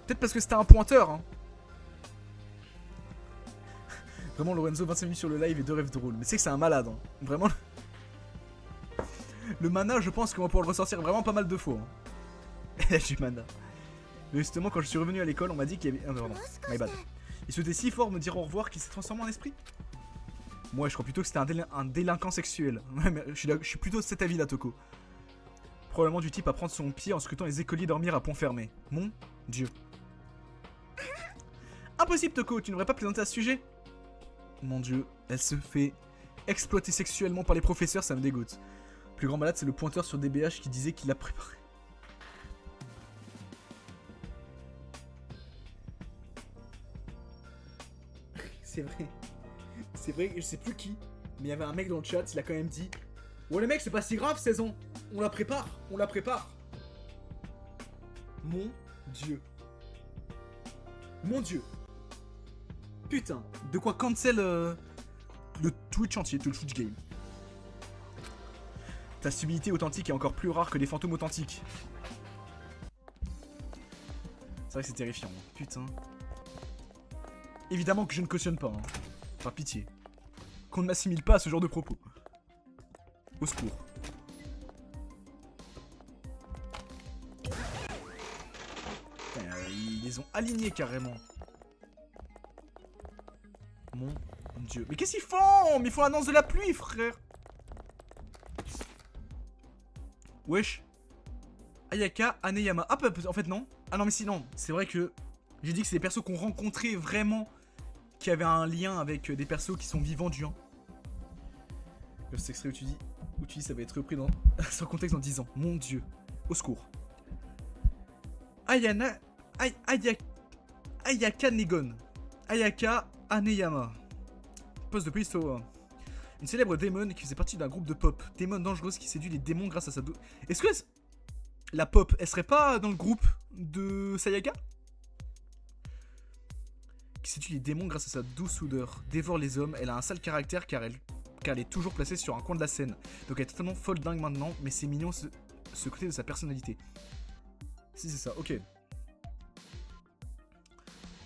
Peut-être parce que c'était un pointeur, hein. Vraiment, Lorenzo, 25 minutes sur le live et 2 rêves drôles. Mais c'est que c'est un malade, hein. Vraiment. Le mana, je pense qu'on va pouvoir le ressortir vraiment pas mal de fois. Hein. Elle a du mana. Mais justement, quand je suis revenu à l'école, on m'a dit qu'il y avait... Ah non, pardon, my bad. Il souhaitait si fort me dire au revoir qu'il s'est transformé en esprit. Moi, je crois plutôt que c'était un délinquant sexuel. Ouais, mais je suis plutôt de cet avis là, Toko. Probablement du type à prendre son pied en scrutant les écoliers dormir à pont fermé. Mon Dieu. Impossible, Toko, tu n'aurais pas plaisanté à ce sujet? Mon Dieu, elle se fait exploiter sexuellement par les professeurs, ça me dégoûte. Le plus grand malade, c'est le pointeur sur DBH qui disait qu'il l'a préparé. C'est vrai. C'est vrai, je sais plus qui, mais il y avait un mec dans le chat, il a quand même dit: ouais les mecs, c'est pas si grave, saison. On la prépare, on la prépare. Mon Dieu. Mon Dieu. Putain, de quoi cancel le Twitch entier, tout le Twitch game. Ta subtilité authentique est encore plus rare que les fantômes authentiques. C'est vrai que c'est terrifiant, putain. Évidemment que je ne cautionne pas, hein. Par pitié. Qu'on ne m'assimile pas à ce genre de propos. Au secours. Putain, ils les ont alignés carrément. Mon Dieu. Mais qu'est-ce qu'ils font? Mais ils font l'annonce de la pluie, frère. Wesh. Ayaka, Aneyama. Ah, en fait, non. Ah non, mais si, non. C'est vrai que j'ai dit que c'est des persos qu'on rencontrait vraiment, qui avaient un lien avec des persos qui sont vivants du 1. Cet extrait où tu dis ça va être repris dans sans contexte dans 10 ans. Mon Dieu. Au secours. Ayaka Negon. Ayaka Aneyama. Poste de police au... Une célèbre démon qui faisait partie d'un groupe de pop. Démon dangereuse qui séduit les démons grâce à sa... Est-ce que la pop, elle serait pas dans le groupe de Sayaka? Qui séduit les démons grâce à sa douce odeur. Dévore les hommes. Elle a un sale caractère car elle est toujours placée sur un coin de la scène. Donc elle est totalement folle dingue maintenant, mais c'est mignon ce côté de sa personnalité. Si c'est ça, ok.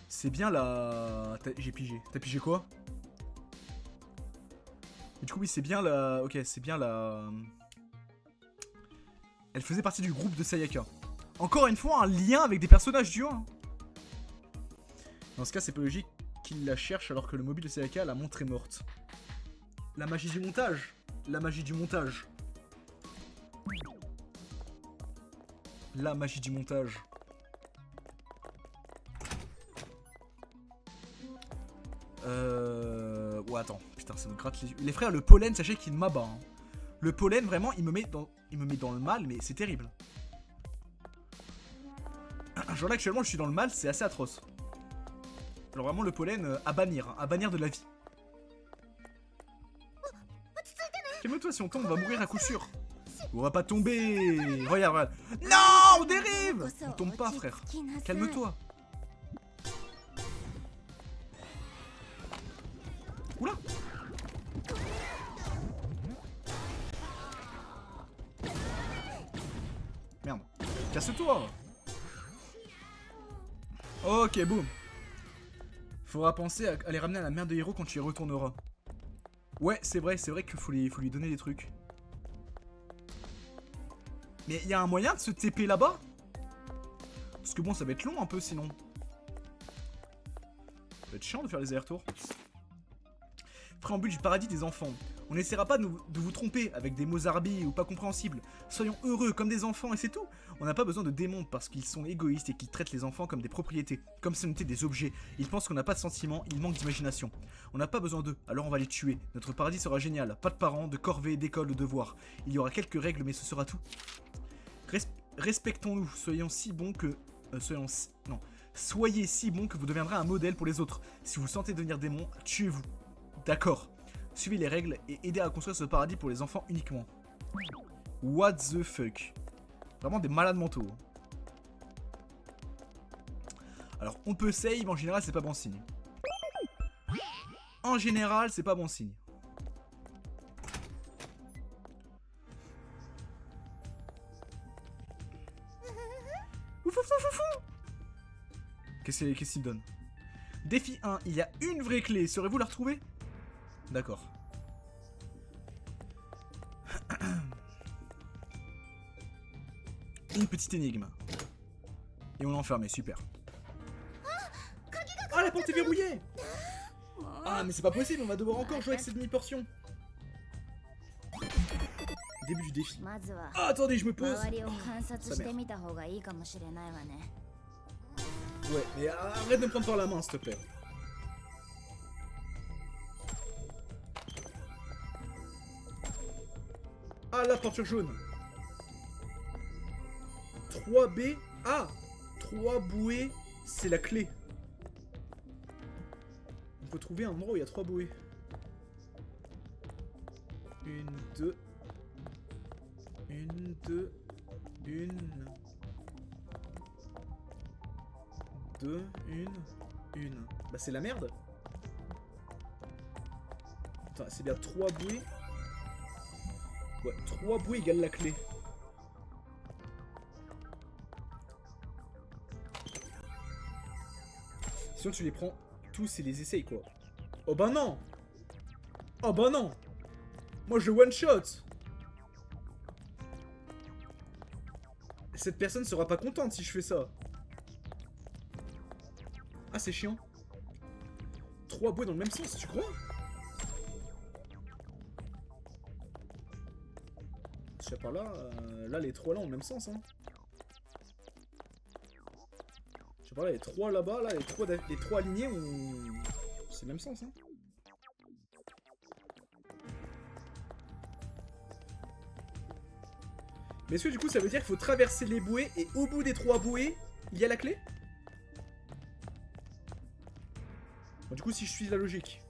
C'est bien la... J'ai pigé. T'as pigé quoi? Et du coup oui c'est bien la... Ok, c'est bien la... Elle faisait partie du groupe de Sayaka. Encore une fois un lien avec des personnages du 1. Dans ce cas c'est pas logique qu'il la cherche alors que le mobile de Sayaka, la montre est morte. La magie du montage. La magie du montage. La magie du montage. Ouais, attends. Putain, ça me gratte les yeux. Les frères, le pollen, sachez qu'il m'abat. Hein. Le pollen, vraiment, il me met dans le mal, mais c'est terrible. Genre là, actuellement, je suis dans le mal, c'est assez atroce. Genre vraiment, le pollen, à bannir de la vie. Calme-toi, si on tombe, on va mourir à coup sûr. On va pas tomber. Regarde. Non, on dérive. On tombe pas, frère. Calme-toi. Oula. Merde. Casse-toi. Ok, boum. Faudra penser à les ramener à la mer de héros quand tu y retourneras. Ouais, c'est vrai qu'il faut lui donner des trucs. Mais il y a un moyen de se TP là-bas? Parce que bon, ça va être long un peu sinon. Ça va être chiant de faire les allers-retours. Préambule du paradis des enfants. On n'essaiera pas de vous tromper avec des mots zarbi ou pas compréhensibles. Soyons heureux comme des enfants et c'est tout. On n'a pas besoin de démons parce qu'ils sont égoïstes et qu'ils traitent les enfants comme des propriétés, comme si on était des objets. Ils pensent qu'on n'a pas de sentiments, ils manquent d'imagination. On n'a pas besoin d'eux, alors on va les tuer. Notre paradis sera génial. Pas de parents, de corvées, d'école, de devoirs. Il y aura quelques règles mais ce sera tout. Respectons-nous, soyons si bons que... Soyez si bons que vous deviendrez un modèle pour les autres. Si vous sentez devenir démon, tuez-vous. D'accord. Suivez les règles et aidez à construire ce paradis pour les enfants uniquement. What the fuck. Vraiment des malades mentaux. Alors on peut save, en général c'est pas bon signe. En général c'est pas bon signe. Qu'est-ce qu'il donne? Défi 1, il y a une vraie clé, saurez-vous la retrouver? D'accord. Une petite énigme. Et on l'a enfermé, super. Ah, la porte est verrouillée! Ah, mais c'est pas possible, on va devoir encore jouer avec cette demi-portion. Début du défi. Ah, attendez, je me pose. Oh, sa mère. Ouais, mais arrête de me prendre par la main, s'il te plaît. Ah, la porture jaune. 3B. Ah, 3 bouées, c'est la clé. On peut trouver un endroit où il y a 3 bouées. 1, 2. 1, 2. 1. 2, 1. Bah c'est la merde. Attends, c'est bien 3 bouées. Ouais, 3 bouées égale la clé. Sinon tu les prends tous et les essayes quoi. Oh bah non. Oh bah non. Moi je one shot. Cette personne sera pas contente si je fais ça. Ah c'est chiant. 3 bouées dans le même sens, tu crois? Je sais pas là, là les 3 là ont le même sens hein. Je sais pas là les 3 là-bas, là les 3 alignés ont... C'est le même sens hein. Mais est-ce que du coup ça veut dire qu'il faut traverser les bouées et au bout des 3 bouées, il y a la clé? Bon, du coup si je suis la logique.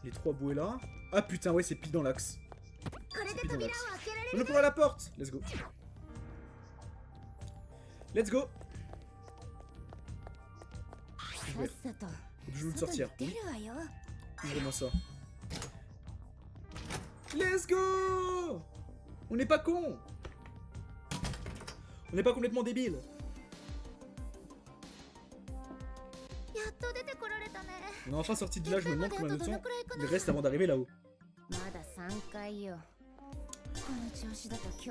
Les 3 bouées là. Ah putain ouais c'est pile dans l'axe. C'est pile dans l'axe. On ouvre la porte. Let's go. Let's go. Ouvrir. Je veux le sortir. Ouvre-moi ça. Let's go. On n'est pas con. On n'est pas complètement débile. On est enfin sorti de là, je me demande combien de temps il reste avant d'arriver là-haut.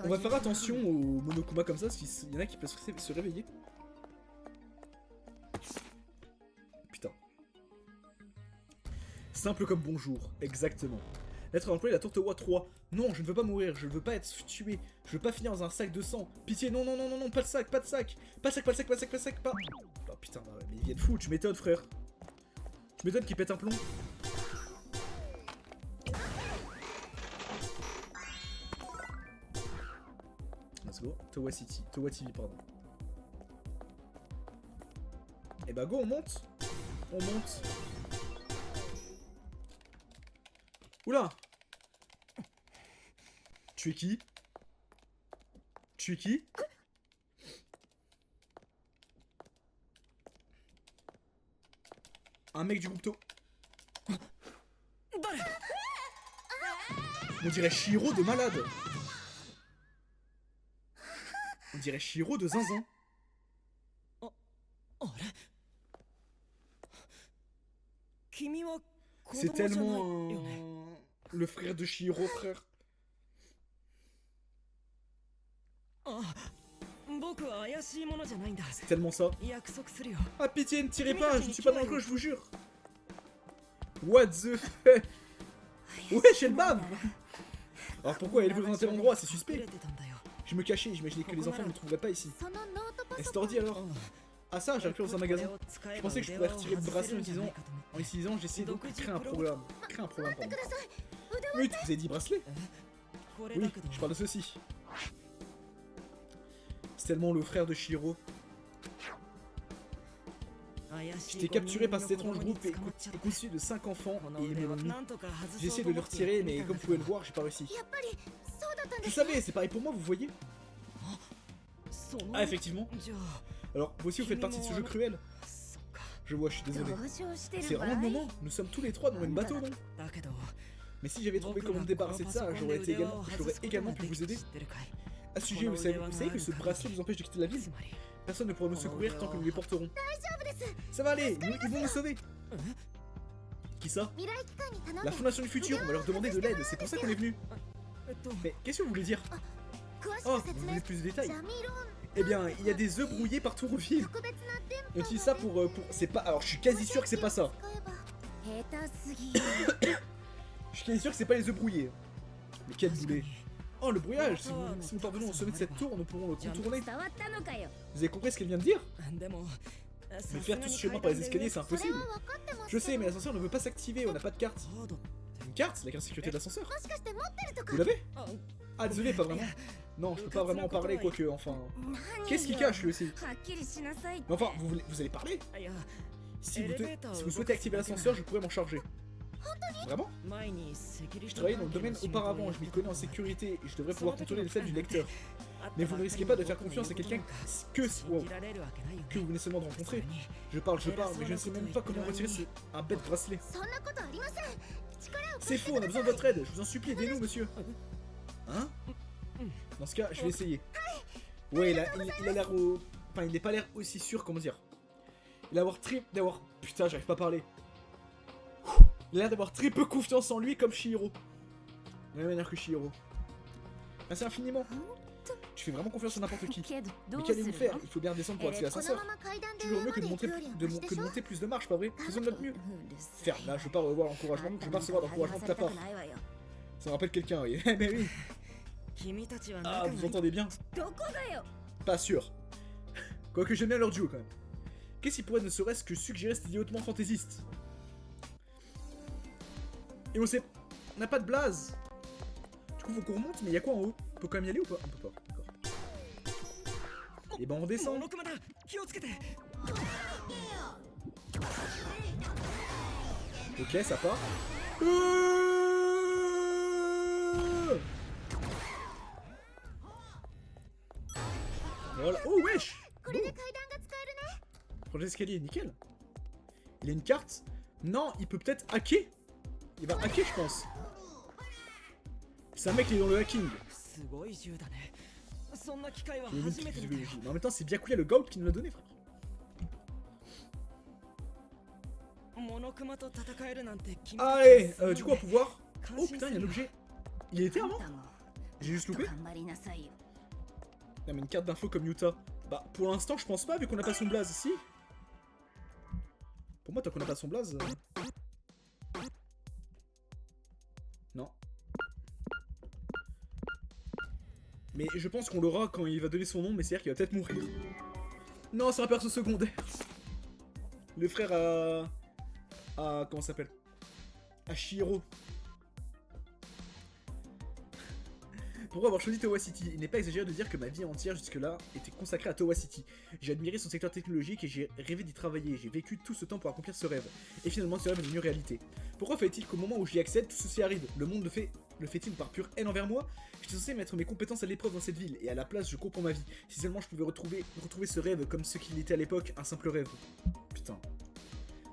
On va faire attention aux Monokuma comme ça, parce qu'il y en a qui peuvent se réveiller. Putain. Simple comme bonjour, exactement. Lettre employée la Tourtewa 3. Non, je ne veux pas mourir, je ne veux pas être tué. Je veux pas finir dans un sac de sang. Pitié, non, non, non, non, non, pas de sac, pas de sac. Pas de sac, pas de sac, pas de sac, pas de sac, pas... Oh putain, mais il vient de fou, tu m'étonnes frère. Tu m'étonnes qu'il pète un plomb. Let's go. Towa City. Towa TV, pardon. Et bah go, on monte. On monte. Oula. Tu es qui? Tu es qui? Un mec du groupe To. On dirait Shiro de malade. On dirait Shiro de zinzin. C'est tellement le frère de Shiro, frère. C'est tellement ça. Ah pitié, ne tirez pas, je ne suis pas dangereux, je vous jure. What the fuck? Wesh, elle bave. Alors pourquoi elle est dans un tel endroit? C'est suspect. Je me cachais, j'imaginais que les enfants ne me trouveraient pas ici. Est-ce tordi alors? Ah ça, j'ai dans un magasin. Je pensais que je pourrais retirer le bracelet en utilisant, j'essayais donc de créer un programme. Pardon. Oui, tu vous avez dit bracelet? Oui, je parle de ceci. C'est tellement le frère de Shihiro. J'étais capturé par cet étrange groupe et constitué de 5 enfants et ils me l'ont mis. J'ai essayé de le retirer mais comme vous pouvez le voir, j'ai pas réussi. Je savais, c'est pareil pour moi, vous voyez? Ah effectivement. Alors vous aussi vous faites partie de ce jeu cruel? Je vois, je suis désolé. C'est vraiment le moment, nous sommes tous les trois dans le même bateau, non? Mais si j'avais trouvé comment me débarrasser de ça, j'aurais également pu vous aider. À ce sujet, vous savez que ce bracelet vous empêche de quitter la ville? Personne ne pourra nous secourir tant que nous les porterons. Ça va aller, ils vont nous sauver. Qui ça? La Fondation du Futur, on va leur demander de l'aide, c'est pour ça qu'on est venu. Mais qu'est-ce que vous voulez dire? Oh, vous voulez plus de détails? Eh bien, il y a des œufs brouillés partout en ville. On utilise ça pour... C'est pas... Alors, je suis quasi sûr que c'est pas ça. Je suis quasi sûr que c'est pas les œufs brouillés. Mais quel boulet. Oh, le brouillage. Si nous parvenons au sommet de cette tour, nous pourrons le contourner. Vous avez compris ce qu'elle vient de dire? Mais faire tout ce chemin par les escaliers, c'est impossible. Je sais, mais l'ascenseur ne veut pas s'activer, on n'a pas de carte. Une carte? La carte sécurité de l'ascenseur? Vous l'avez? Ah, désolé, pas vraiment. Non, je peux pas vraiment en parler, quoique, enfin... Qu'est-ce qui cache, lui aussi? Mais enfin, vous allez parler? Si vous souhaitez activer l'ascenseur, je pourrais m'en charger. Vraiment? Je travaillais dans le domaine auparavant, je m'y connais en sécurité et je devrais pouvoir contrôler le fait du lecteur. Mais vous ne risquez pas de faire confiance à quelqu'un que vous venez seulement de rencontrer. Je parle, mais je ne sais même pas comment retirer un bête bracelet. C'est faux, on a besoin de votre aide, je vous en supplie, aidez-nous, monsieur. Hein? Dans ce cas, je vais essayer. Ouais, il a l'air au... Enfin, il n'est pas l'air aussi sûr, comment dire. Il a d'avoir... Putain, j'arrive pas à parler. Il a l'air d'avoir très peu confiance en lui comme Shihiro. De la même manière que Shihiro. Merci infiniment. Je fais vraiment confiance à n'importe qui. Mais qu'allez-vous faire? Il faut bien descendre pour accéder à l'ascenseur. Toujours mieux que de monter plus de marches, pas vrai? Faisons de notre mieux. Ferme, là, je veux pas revoir l'encouragement. Je veux pas recevoir d'encouragement de ta part. Ça me rappelle quelqu'un, oui. Mais oui. Ah, vous entendez bien? Pas sûr. Quoique j'aime bien leur duo quand même. Qu'est-ce qui pourrait ne serait-ce que suggérer cet idiot hautement fantaisiste? Et on sait... On n'a pas de blaze. Du coup faut qu'on remonte, mais il y a quoi en haut? On peut quand même y aller ou pas? On peut pas, d'accord. Et ben on descend. Ok, ça part. Voilà. Oh wesh! Bon. Projet d'escalier, nickel. Il a une carte? Non, il peut peut-être hacker. Il va hacker, je pense. C'est un mec qui est dans le hacking. Mais en même temps, c'est bien cool, il y a le gout qui nous l'a donné, frère. Allez, du coup, on va pouvoir... Oh putain, il y a un objet. Il était avant? J'ai juste loupé? Non, mais une carte d'info comme Yuta. Bah, pour l'instant, je pense pas, vu qu'on n'a pas son blaze ici. Pour moi, tant qu'on n'a pas son blaze... Non. Mais je pense qu'on l'aura quand il va donner son nom, mais c'est-à-dire qu'il va peut-être mourir. Non, c'est un perso secondaire. Le frère à... comment ça s'appelle? À Shihiro. Pourquoi avoir choisi Towa City? Il n'est pas exagéré de dire que ma vie entière jusque-là était consacrée à Towa City. J'ai admiré son secteur technologique et j'ai rêvé d'y travailler. J'ai vécu tout ce temps pour accomplir ce rêve. Et finalement, ce rêve est devenu réalité. Pourquoi fait-il qu'au moment où j'y accède, tout ceci arrive? Le monde le fait-il par pure haine envers moi? J'étais censé mettre mes compétences à l'épreuve dans cette ville, et à la place, je comprends ma vie. Si seulement je pouvais retrouver ce rêve comme ce qu'il était à l'époque, un simple rêve. Putain.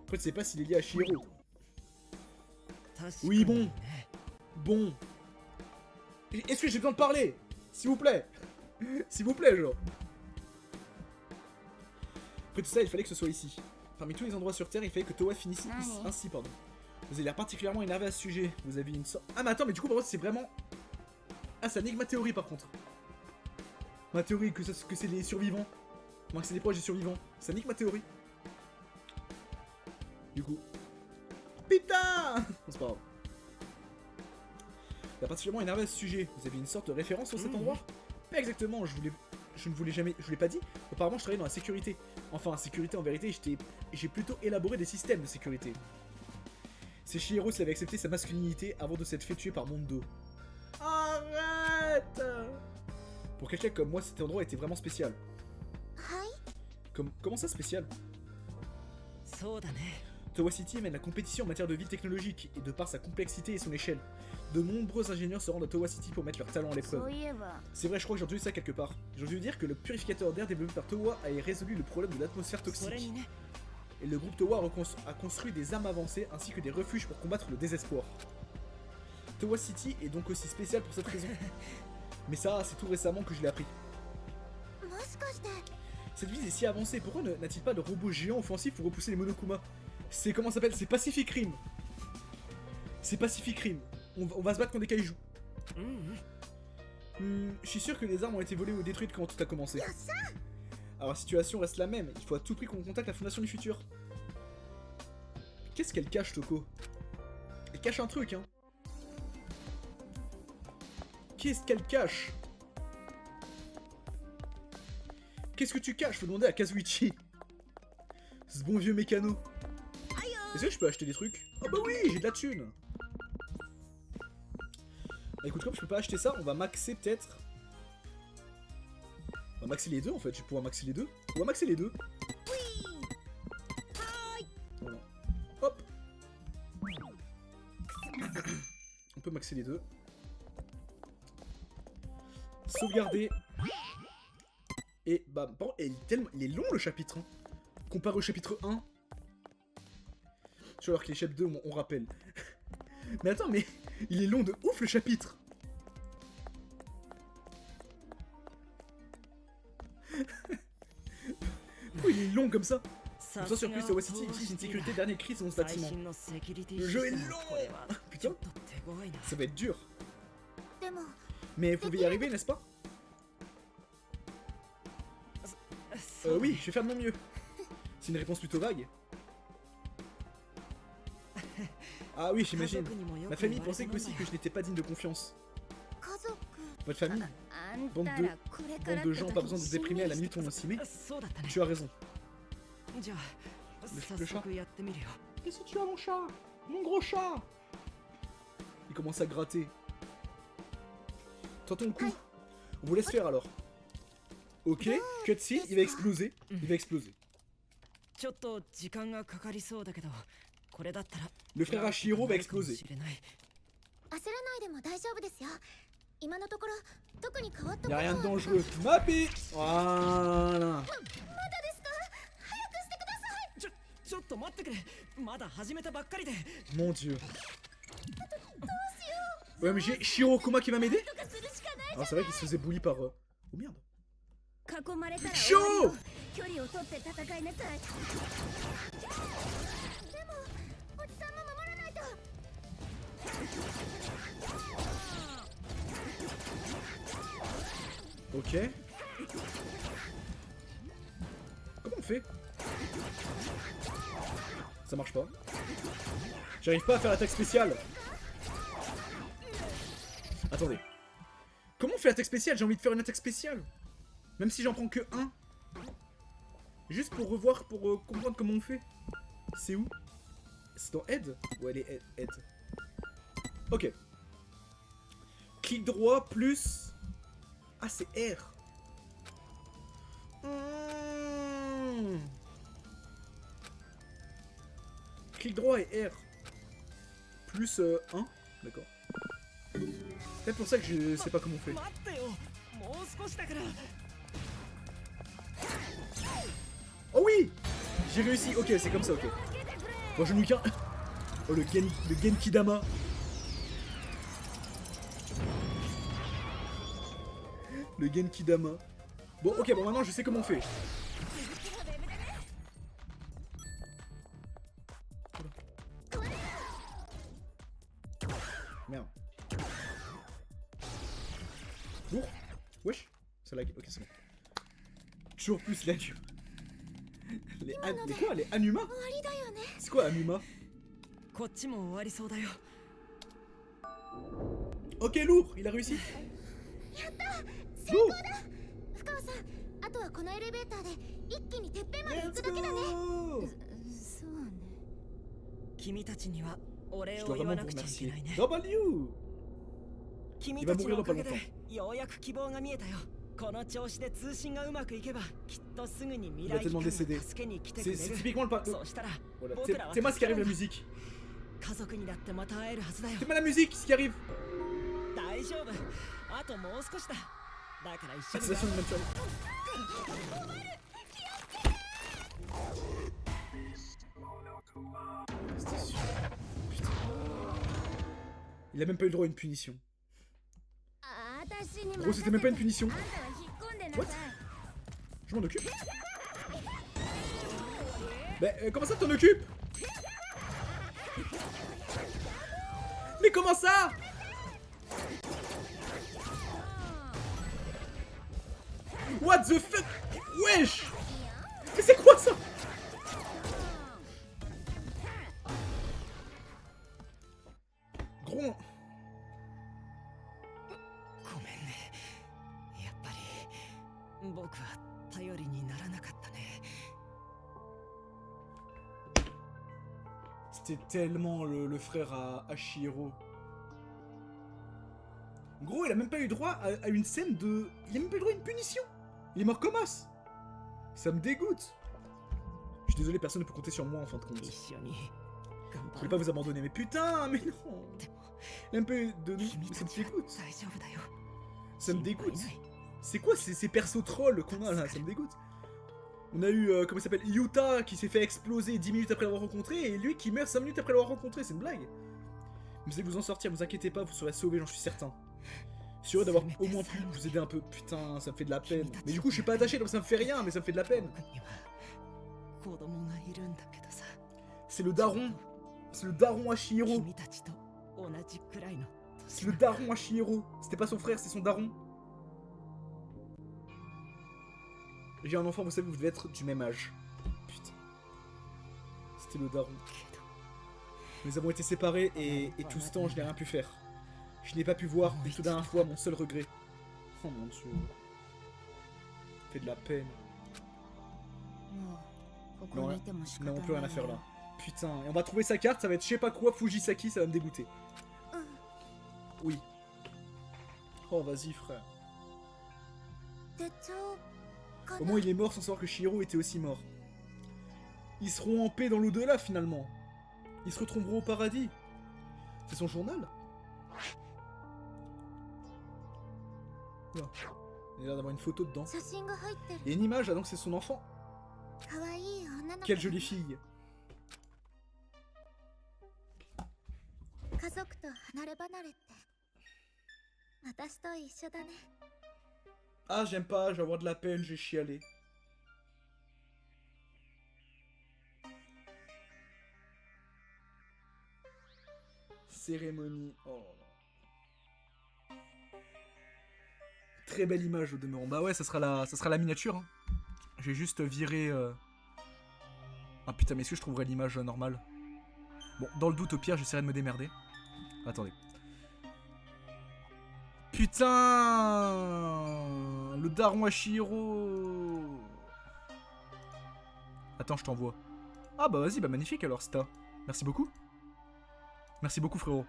Après, tu sais pas s'il est lié à Shihiro. Oui, bon. Bon. Est-ce que j'ai besoin de parler? S'il vous plaît. S'il vous plaît, genre. Après tout ça, il fallait que ce soit ici. Parmi tous les endroits sur Terre, il fallait que Towa finisse ainsi, pardon. Vous avez l'air particulièrement énervé à ce sujet. Vous avez une sorte... Ah mais attends, mais du coup, par contre, c'est vraiment... Ah, ça nique ma théorie, par contre. Ma théorie, que c'est les survivants. Moi, que c'est des proches des survivants. Ça nique ma théorie. Du coup... Putain! C'est pas grave. T'as particulièrement énervé à ce sujet. Vous avez une sorte de référence sur cet endroit? Pas exactement, je ne voulais jamais... Je vous l'ai pas dit. Auparavant, je travaillais dans la sécurité. Enfin, sécurité en vérité, j'ai plutôt élaboré des systèmes de sécurité. C'est Chihiro qui avait accepté sa masculinité avant de s'être fait tuer par Mondo. Arrête! Pour quelqu'un comme moi, cet endroit était vraiment spécial. Comment ça spécial? Towa City mène la compétition en matière de ville technologique, et de par sa complexité et son échelle, de nombreux ingénieurs se rendent à Towa City pour mettre leur talent à l'épreuve. C'est vrai, je crois que j'ai entendu ça quelque part. J'ai entendu dire que le purificateur d'air développé par Towa a résolu le problème de l'atmosphère toxique. Et le groupe Towa a construit des armes avancées ainsi que des refuges pour combattre le désespoir. Towa City est donc aussi spécial pour cette raison. Mais ça, c'est tout récemment que je l'ai appris. Cette ville est si avancée, pourquoi n'a-t-il pas de robots géants offensifs pour repousser les Monokuma? C'est comment ça s'appelle? C'est Pacific Rim. C'est Pacific Rim. On va se battre contre des kaijus. Je suis sûr que les armes ont été volées ou détruites quand tout a commencé. Alors la situation reste la même, il faut à tout prix qu'on contacte la Fondation du Futur. Qu'est-ce qu'elle cache, Toko? Elle cache un truc, hein. Qu'est-ce qu'elle cache? Qu'est-ce que tu caches? Faut demander à Kazuichi. Ce bon vieux mécano. Est-ce que je peux acheter des trucs? Ah bah oui, j'ai de la thune. Bah écoute, comme je peux pas acheter ça, on va maxer peut-être. On va maxer les deux en fait, je vais pouvoir maxer les deux. On va maxer les deux. Voilà. Hop. On peut maxer les deux. Sauvegarder. Et bah, bon, il est long le chapitre, hein. Comparé au chapitre 1. Je vois alors que les chapitres 2, on rappelle. Mais attends, mais il est long de ouf le chapitre. Pourquoi il est long comme ça? Pour ça, surprise, Towa City existe une sécurité dernier cri dans ce bâtiment. Le jeu est long. Putain, ça va être dur. Mais vous pouvez y arriver, n'est-ce pas? Oui, je vais faire de mon mieux. C'est une réponse plutôt vague. Ah oui, j'imagine. Ma famille pensait aussi que je n'étais pas digne de confiance. Votre famille? Bande de gens, pas besoin de se déprimer à la minute où on s'y met. Tu as raison. Le chat? Qu'est-ce que tu as, mon chat? Mon gros chat! Il commence à gratter. Tentons le coup. On vous laisse faire alors. Ok, cutscene, il va exploser. Il va exploser. Le frère Hachiro va exploser. Y'a rien de dangereux. Mappé. Voilà. Mon dieu. Ouais, mais j'ai Shirokuma qui va m'aider. Ah, c'est vrai qu'il se faisait bully par... Oh merde. Chaud. Ok. Comment on fait? Ça marche pas. J'arrive pas à faire l'attaque spéciale. Attendez. Comment on fait l'attaque spéciale? J'ai envie de faire une attaque spéciale. Même si j'en prends que un. Juste pour revoir, pour comprendre comment on fait. C'est où? C'est dans Aide? Ouais, elle est Aide. Ok. Clic droit plus... Ah, c'est R. Clic droit et R. Plus 1. D'accord. C'est peut-être pour ça que je sais pas comment on fait. Oh oui! J'ai réussi. Ok, c'est comme ça, ok. Bon, je n'ai qu'un... Oh, le Genkidama. Le Genkidama. Bon, ok, bon, maintenant je sais comment on fait. Merde. Lourd. Wesh. Ça lag. Ok, c'est bon. Toujours plus lag. Les quoi? Les Anuma? C'est quoi Anuma? Ok, lourd, il a réussi. Lourd. Let's go. Je dois vraiment vous remercier. W. Il va mourir dans pas longtemps. Il a tellement décédé. C'est typiquement le pas. Voilà. C'est moi ce qui arrive la musique. C'est moi la musique ce qui arrive. Assassination de Mantuan. C'était sûr. Putain. Il a même pas eu le droit à une punition. Gros, c'était même pas une punition. What? Je m'en occupe. Bah, comment ça t'en occupes? Mais comment ça? What the fuck? Wesh! Mais c'est quoi ça? Gros. C'était tellement le frère à Shihiro. Gros, il a même pas eu droit à une scène de... Il a même pas eu droit à une punition. Il est mort comme as. Ça me dégoûte. Je suis désolé, personne ne peut compter sur moi en fin de compte. Je voulais pas vous abandonner, mais putain, mais non. Il a un peu de... Ça me dégoûte. Ça me dégoûte. C'est quoi ces persos trolls qu'on a là? Ça me dégoûte. On a eu, comment il s'appelle, Yuta qui s'est fait exploser 10 minutes après l'avoir rencontré et lui qui meurt 5 minutes après l'avoir rencontré, c'est une blague. Vous allez vous en sortir, vous inquiétez pas, vous serez sauvés, j'en suis certain. Je suis heureux d'avoir au moins pu vous aider un peu. Putain, ça me fait de la peine. Mais du coup, je suis pas attaché donc ça me fait rien, mais ça me fait de la peine. C'est le daron. C'est le daron à Shihiro. C'est le daron à Shihiro. C'était pas son frère, c'est son daron. J'ai un enfant, vous savez, vous devez être du même âge. Putain. C'était le daron. Nous avons été séparés et tout ce temps, je n'ai rien pu faire. Je n'ai pas pu voir une toute dernière fois mon seul regret. Oh mon dieu. Ça fait de la peine. Non, on n'a plus rien à faire là. Putain, et on va trouver sa carte, ça va être je sais pas quoi, Fujisaki, ça va me dégoûter. Oui. Oh, vas-y, frère. Au moins, il est mort sans savoir que Shihiro était aussi mort. Ils seront en paix dans l'au-delà, finalement. Ils se retrouveront au paradis. C'est son journal. Là. Il a l'air d'avoir une photo dedans. Et une image, ah donc c'est son enfant. Quelle jolie fille. Ah, j'aime pas, je vais avoir de la peine, je vais chialer. Cérémonie. Oh. Très belle image au demeurant. Bah ouais, ça sera la miniature. Hein. Je vais juste virer... Ah putain, mais est-ce que je trouverai l'image normale? Bon, dans le doute, au pire, j'essaierai de me démerder. Attendez. Putain! Le daron à Shihiro! Attends, je t'envoie. Ah bah vas-y, bah magnifique alors, Sta. Merci beaucoup. Merci beaucoup, frérot.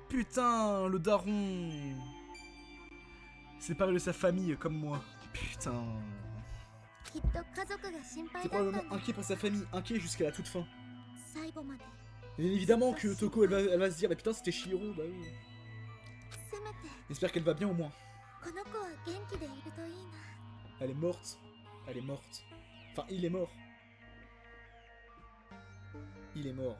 Putain, le daron! Séparé de sa famille, comme moi. Putain. C'est probablement inquiet pour sa famille, inquiet jusqu'à la toute fin. Et évidemment que Toko, elle va se dire, bah putain, c'était Shihiro, bah oui. J'espère qu'elle va bien au moins. Elle est morte. Elle est morte. Enfin, il est mort. Il est mort.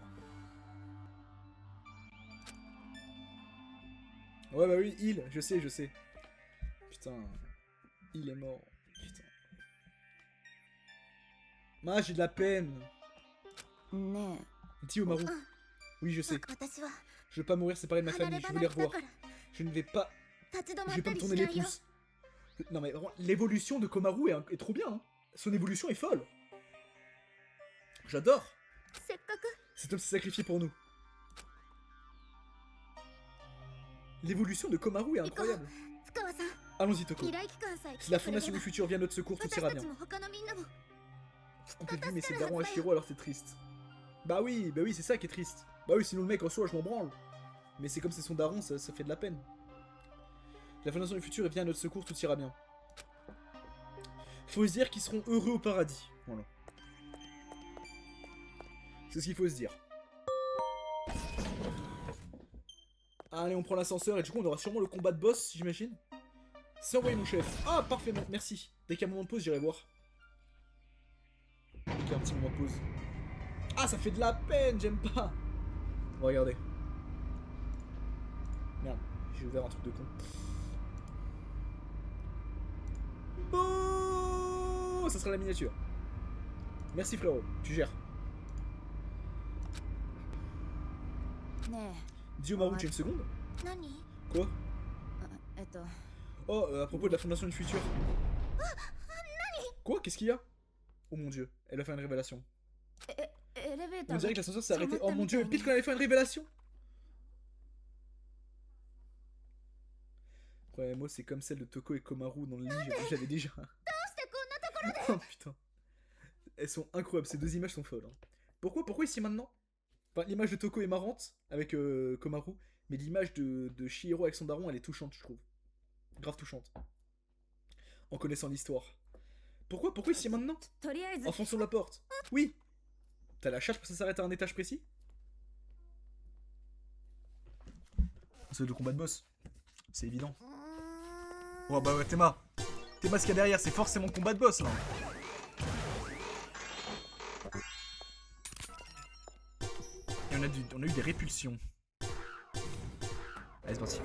Ouais, bah oui, je sais, je sais. Putain. Il est mort. Putain. Ah, j'ai de la peine. Dis Omaru. Oui, je sais. Je veux pas mourir séparé de ma famille, je veux les revoir. Je ne vais pas... Je vais pas me tourner les pouces. Non mais vraiment, l'évolution de Komaru est trop bien. Hein. Son évolution est folle. J'adore. Cet homme s'est sacrifié pour nous. L'évolution de Komaru est incroyable. Allons-y, Toko. Si la fondation du futur vient à notre secours, tout ira bien. On t'a dit, mais c'est daron Hashiro, alors t'es triste. Bah oui, c'est ça qui est triste. Bah oui, sinon le mec en soi, je m'en branle. Mais c'est comme c'est son daron, ça fait de la peine. La fondation du futur vient à notre secours, tout ira bien. Faut se dire qu'ils seront heureux au paradis. Voilà. C'est ce qu'il faut se dire. Allez, on prend l'ascenseur et du coup on aura sûrement le combat de boss, j'imagine. C'est envoyé mon chef. Ah, parfait, merci. Dès qu'il y a un moment de pause, j'irai voir. Dès qu'il y a un petit moment de pause. Ah, ça fait de la peine, j'aime pas. Regardez. Merde, j'ai ouvert un truc de con. Oh, ça sera la miniature. Merci frérot, tu gères. Diomaru, tu as une seconde? Quoi? Oh, à propos de la fondation du futur. Quoi? Qu'est-ce qu'il y a? Oh mon dieu, elle a fait une révélation. On dirait que l'ascenseur s'est arrêté. Oh mon dieu, pile qu'on avait fait une révélation. Ouais, moi c'est comme celle de Toko et Komaru dans le lit, j'avais déjà. Oh putain. Elles sont incroyables, ces deux images sont folles. Hein. Pourquoi ici maintenant? Enfin, l'image de Toko est marrante avec Komaru, mais l'image de Chihiro avec son daron, elle est touchante, je trouve. Grave touchante. En connaissant l'histoire. Pourquoi ici maintenant? Enfonçons la porte. Oui. T'as la charge pour que ça s'arrête à un étage précis? C'est le combat de boss. C'est évident. Oh bah ouais, Théma, ce qu'il y a derrière, c'est forcément le combat de boss là. Et on a eu des répulsions. Allez, c'est parti.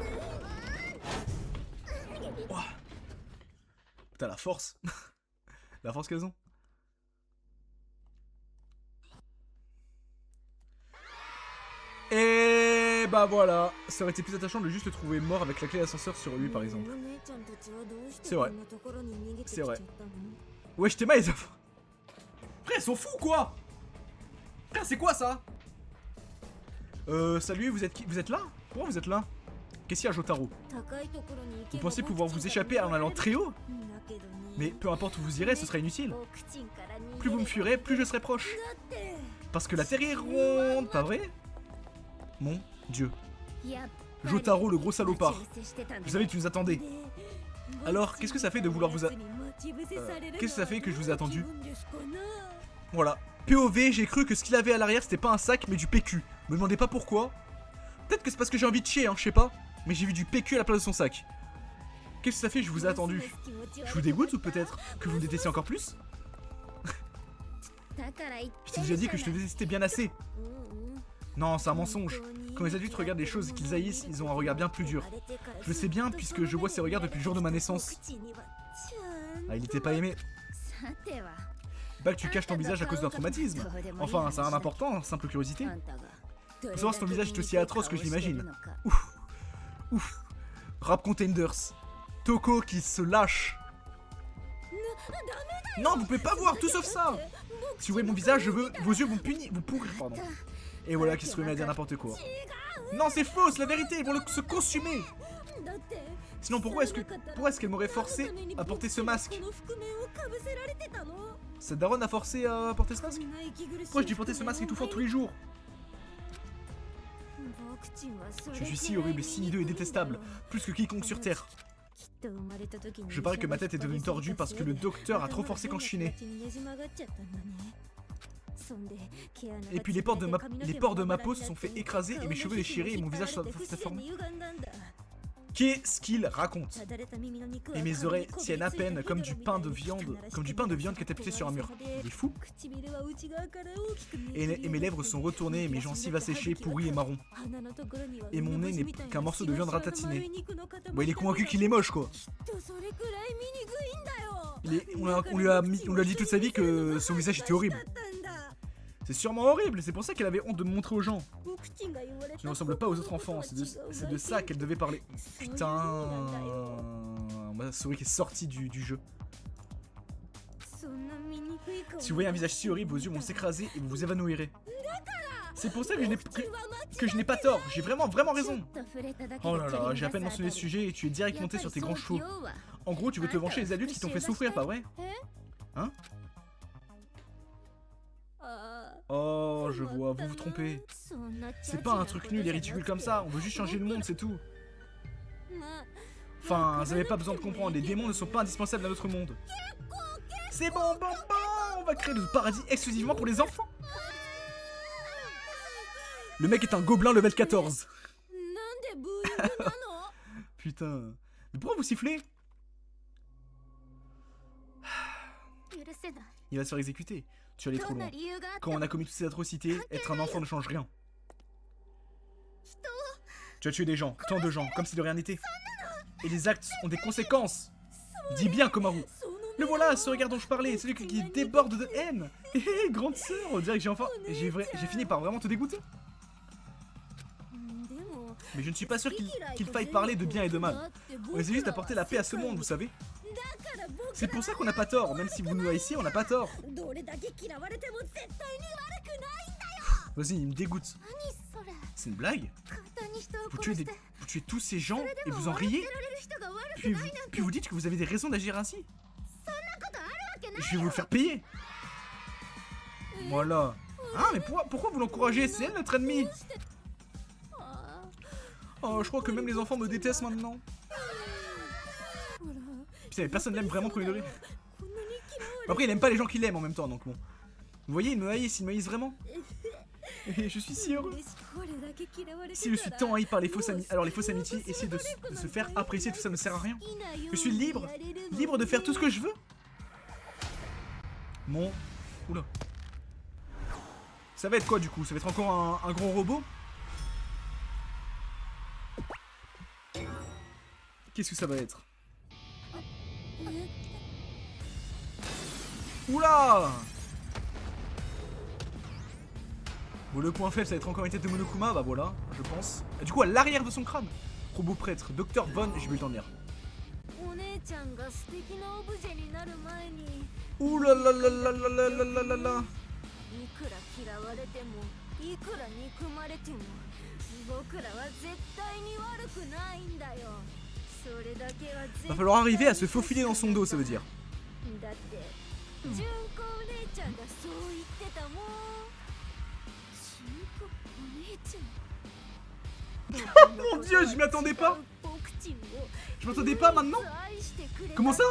Oh. Putain, la force. La force qu'elles ont. Et bah voilà, ça aurait été plus attachant de juste le trouver mort avec la clé d'ascenseur sur lui par exemple. C'est vrai. C'est vrai. Wesh, Théma, ils ont... Frère, ils sont fous quoi. Frère, c'est quoi ça? Salut, vous êtes qui? Vous êtes là? Pourquoi vous êtes là? Qu'est-ce qu'il y a, Jotaro? Vous pensez pouvoir vous échapper en allant très haut? Mais peu importe où vous irez, ce sera inutile. Plus vous me fuirez, plus je serai proche. Parce que la terre est ronde, pas vrai? Mon Dieu. Jotaro, le gros salopard. Je savais que tu nous attendais. Alors, qu'est-ce que ça fait de vouloir vous... qu'est-ce que ça fait que je vous ai attendu? Voilà. POV, j'ai cru que ce qu'il avait à l'arrière, c'était pas un sac, mais du PQ. Me demandez pas pourquoi. Peut-être que c'est parce que j'ai envie de chier, hein, je sais pas. Mais j'ai vu du PQ à la place de son sac. Qu'est-ce que ça fait que je vous ai attendu? Je vous dégoûte ou peut-être que vous me détestez encore plus? Je t'ai déjà dit que je te détestais bien assez. Non, c'est un mensonge. Quand les adultes regardent des choses qu'ils haïssent, ils ont un regard bien plus dur. Je le sais bien puisque je vois ces regards depuis le jour de ma naissance. Ah, il était pas aimé. Bah que tu caches ton visage à cause d'un traumatisme. Enfin, ça a rien d'important, simple curiosité. Faut savoir si ton visage est aussi atroce que je l'imagine. Ouf. Ouf. Rap Contenders. Toko qui se lâche. Non, vous pouvez pas voir, tout sauf ça. Si vous voyez mon visage, je veux... Vos yeux vont punir... Vous pourrir, pardon. Et voilà qui se remet à dire n'importe quoi. Non, c'est faux, c'est la vérité, ils vont se consumer. Sinon, pourquoi est-ce qu'elle m'aurait forcé à porter ce masque? Cette daronne a forcé à porter ce masque? Pourquoi je dis porter ce masque étouffant tous les jours? Je suis si horrible, si hideux et détestable, plus que quiconque sur Terre. Je parie que ma tête est devenue tordue parce que le docteur a trop forcé quand je suis né. Et puis les pores de ma peau se sont fait écraser et mes cheveux déchirés et mon visage s'est formé. Qu'est-ce qu'il raconte? Et mes oreilles tiennent à peine comme du pain de viande, qui était poussé sur un mur. Il est fou. Et mes lèvres sont retournées, mes gencives asséchées, pourries et marron. Et mon nez n'est qu'un morceau de viande ratatinée. Bon, il est convaincu qu'il est moche, quoi. On lui a dit toute sa vie que son visage était horrible. C'est sûrement horrible, c'est pour ça qu'elle avait honte de me montrer aux gens. Je ne ressemble pas aux autres enfants, c'est de ça qu'elle devait parler. Putain, ma souris qui est sortie du jeu. Si vous voyez un visage si horrible, vos yeux vont s'écraser et vous vous évanouirez. C'est pour ça que je n'ai pas tort. J'ai vraiment raison. Oh là là, j'ai à peine mentionné le sujet et tu es direct monté sur tes grands chevaux. En gros, tu veux te venger les adultes qui t'ont fait souffrir, pas vrai? Hein? Oh, je vois, vous vous trompez. C'est pas un truc nul et ridicule comme ça, on veut juste changer le monde, c'est tout. Enfin, vous n'avez pas besoin de comprendre, les démons ne sont pas indispensables à notre monde. C'est bon, on va créer le paradis exclusivement pour les enfants. Le mec est un gobelin level 14. Putain. Mais pourquoi vous sifflez? Il va se faire exécuter. Tu allais trop loin. Quand on a commis toutes ces atrocités, être un enfant ne change rien. Tu as tué des gens, tant de gens, comme si de rien n'était. Et les actes ont des conséquences. Dis bien, Komaru. Le voilà, ce regard dont je parlais, celui qui déborde de haine. Hé hé, grande sœur, on dirait que j'ai fini par vraiment te dégoûter. Mais je ne suis pas sûr qu'il faille parler de bien et de mal. On essaie juste d'apporter la paix à ce monde, vous savez. C'est pour ça qu'on n'a pas tort, même si vous nous haïssez, on n'a pas tort. Vas-y, il me dégoûte. C'est une blague? Vous tuez tous ces gens et vous en riez? Puis vous dites que vous avez des raisons d'agir ainsi? Je vais vous le faire payer. Voilà. Ah, mais pourquoi vous l'encouragez? C'est elle notre ennemi. Oh, je crois que même les enfants me détestent maintenant. Putain, mais personne l'aime vraiment premier degré. Après, il aime pas les gens qui l'aiment en même temps, donc bon. Vous voyez, il me haïssent vraiment. Et je suis si heureux. Si je suis tant haï par les fausses amitiés, alors les fausses amitiés, essayer de se faire apprécier, tout ça ne sert à rien. Je suis libre de faire tout ce que je veux. Oula. Ça va être quoi du coup? Ça va être encore un gros robot? Qu'est-ce que ça va être? Oula! Bon, le point faible, ça va être encore une tête de Monokuma, bah voilà, je pense. Et du coup, à l'arrière de son crâne. Robot prêtre, Docteur Von, j'ai eu le temps de lire. Ouh là là là là là là là là là là. Va falloir arriver à se faufiler dans son dos, ça veut dire. Mon dieu, je m'y attendais pas. Je m'attendais pas maintenant. Comment ça?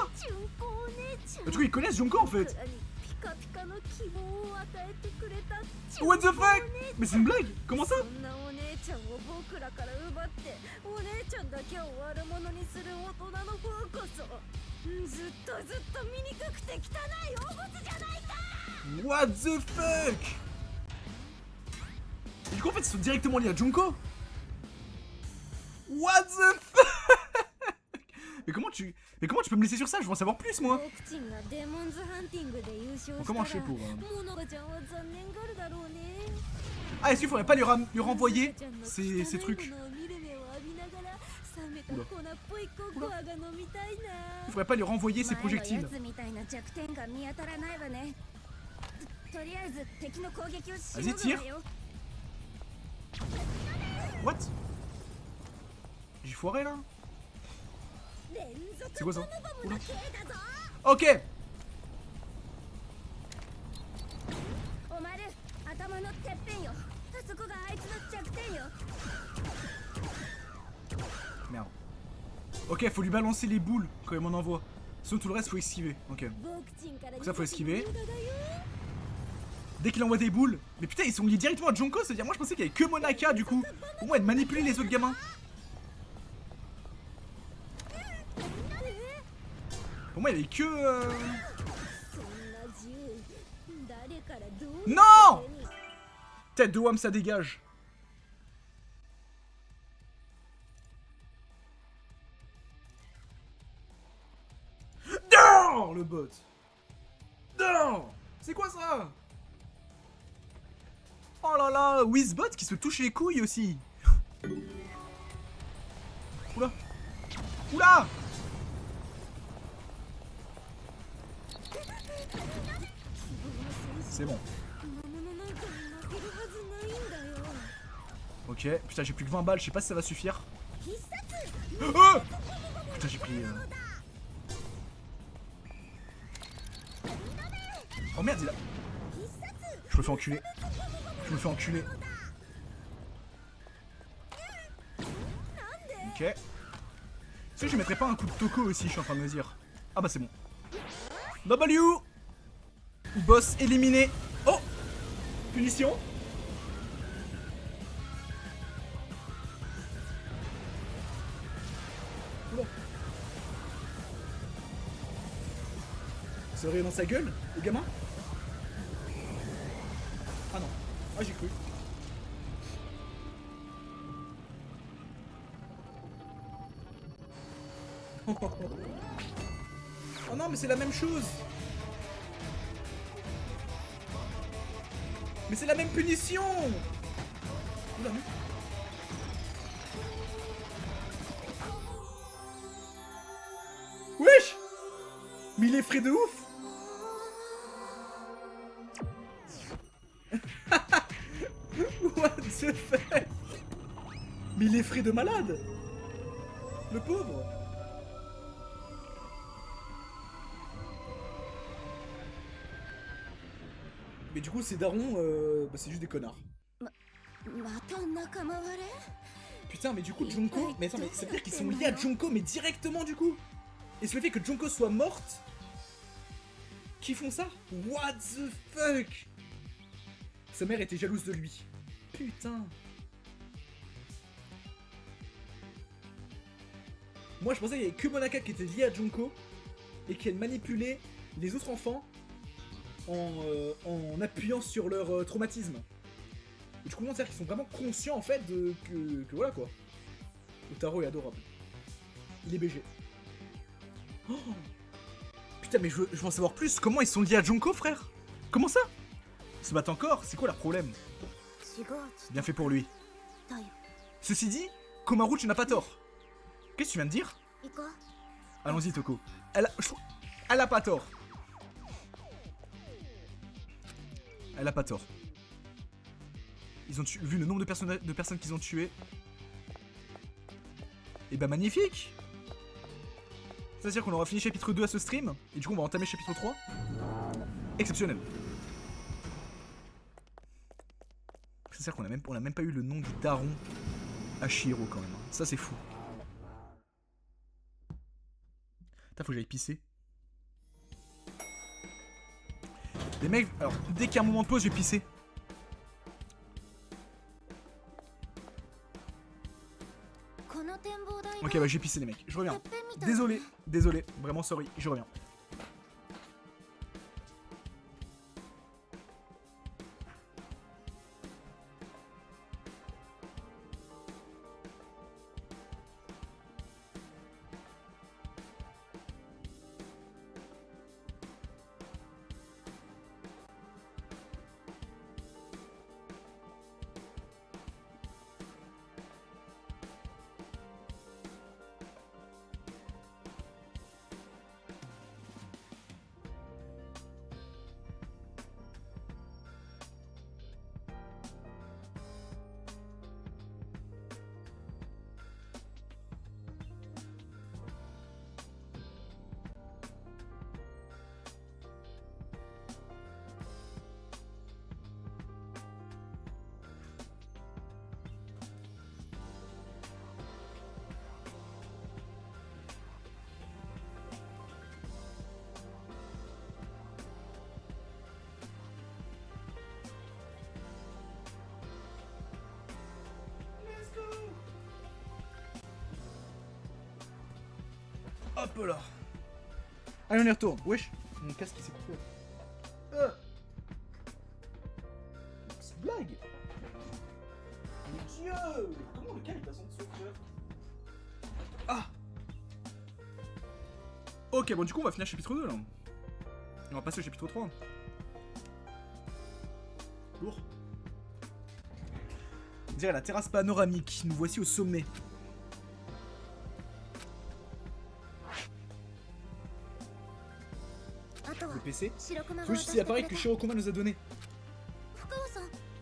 Du coup, ils connaissent Junko en fait. What the fuck? Mais c'est une blague? Comment ça? What the fuck? Et du coup en fait ils sont directement liés à Junko. What the fuck? Mais comment tu peux me laisser sur ça? Je veux en savoir plus moi. Bon, comment je fais pour... Ah, est-ce qu'il faudrait pas lui renvoyer ces trucs? Oula. Il faudrait pas lui renvoyer ses projectiles. Vas-y, tire. What? J'ai foiré là? C'est quoi ça? Oula. Ok. Merde. Ok, faut lui balancer les boules quand il m'en envoie. Sinon tout le reste faut esquiver. Ok. Donc ça faut esquiver. Dès qu'il envoie des boules. Mais putain, ils sont liés directement à Junko, c'est-à-dire moi je pensais qu'il y avait que Monaka du coup. Au moins de manipuler les autres gamins. Pour moi il y avait que... Non! Tête de Wham, ça dégage. Non! Le bot. Non! C'est quoi ça? Oh là là, Wizbot qui se touche les couilles aussi. Oula. Oula! C'est bon. Ok, putain j'ai plus que 20 balles, je sais pas si ça va suffire. Oh putain j'ai pris... Oh merde il a... Je me fais enculer. Je me fais enculer. Ok. Est-ce que je mettrais pas un coup de Toko aussi, je suis en train de me dire. Ah bah c'est bon. W. Boss éliminé. Oh punition. Oula. Ça aurait dans sa gueule, le gamin. Ah non. Ah j'ai cru. Oh non mais c'est la même chose. Mais c'est la même punition. Oula non. Wesh. Mais il est frais de ouf. What the fuck. Mais il est frais de malade. Le pauvre. Mais du coup, ces darons, bah, c'est juste des connards. Putain, mais du coup, Junko... Mais attends, mais ça veut dire qu'ils sont liés à Junko, mais directement, du coup. Et c'est le fait que Junko soit morte qui font ça. What the fuck. Sa mère était jalouse de lui. Putain. Moi, je pensais qu'il y avait que Monaka qui était lié à Junko et qu'elle manipulait les autres enfants en appuyant sur leur traumatisme. Et du coup, c'est-à-dire qu'ils sont vraiment conscients en fait de que voilà quoi. Otaro est adorable. Il est BG. Oh putain, mais je veux en savoir plus. Comment ils sont liés à Junko, frère? Comment ça? Ils se battent encore? C'est quoi leur problème? Bien fait pour lui. Ceci dit, Komaru, tu n'as pas tort. Qu'est-ce que tu viens de dire? Allons-y, Toko. Elle a pas tort. Elle a pas tort. Ils ont vu le nombre de personnes qu'ils ont tuées. Et bah magnifique. C'est-à-dire qu'on aura fini chapitre 2 à ce stream. Et du coup on va entamer chapitre 3. Exceptionnel. C'est-à-dire qu'on a même pas eu le nom du daron à Shihiro quand même. Ça c'est fou. Putain, faut que j'aille pisser. Les mecs, alors dès qu'il y a un moment de pause, je vais pisser. Ok, bah j'ai pissé les mecs, je reviens. Désolé, désolé, vraiment sorry, je reviens. Hop là. Allez, on y retourne. Wesh, mon casque il s'est coupé. C'est une blague. Mon dieu. Comment le câble passe en dessous, frère? Ah. Ok, bon du coup on va finir le chapitre 2 là. On va passer au chapitre 3. Lourd. On dirait la terrasse panoramique. Nous voici au sommet. Le PC. Faut juste l'appareil que Shirokuma nous a donné.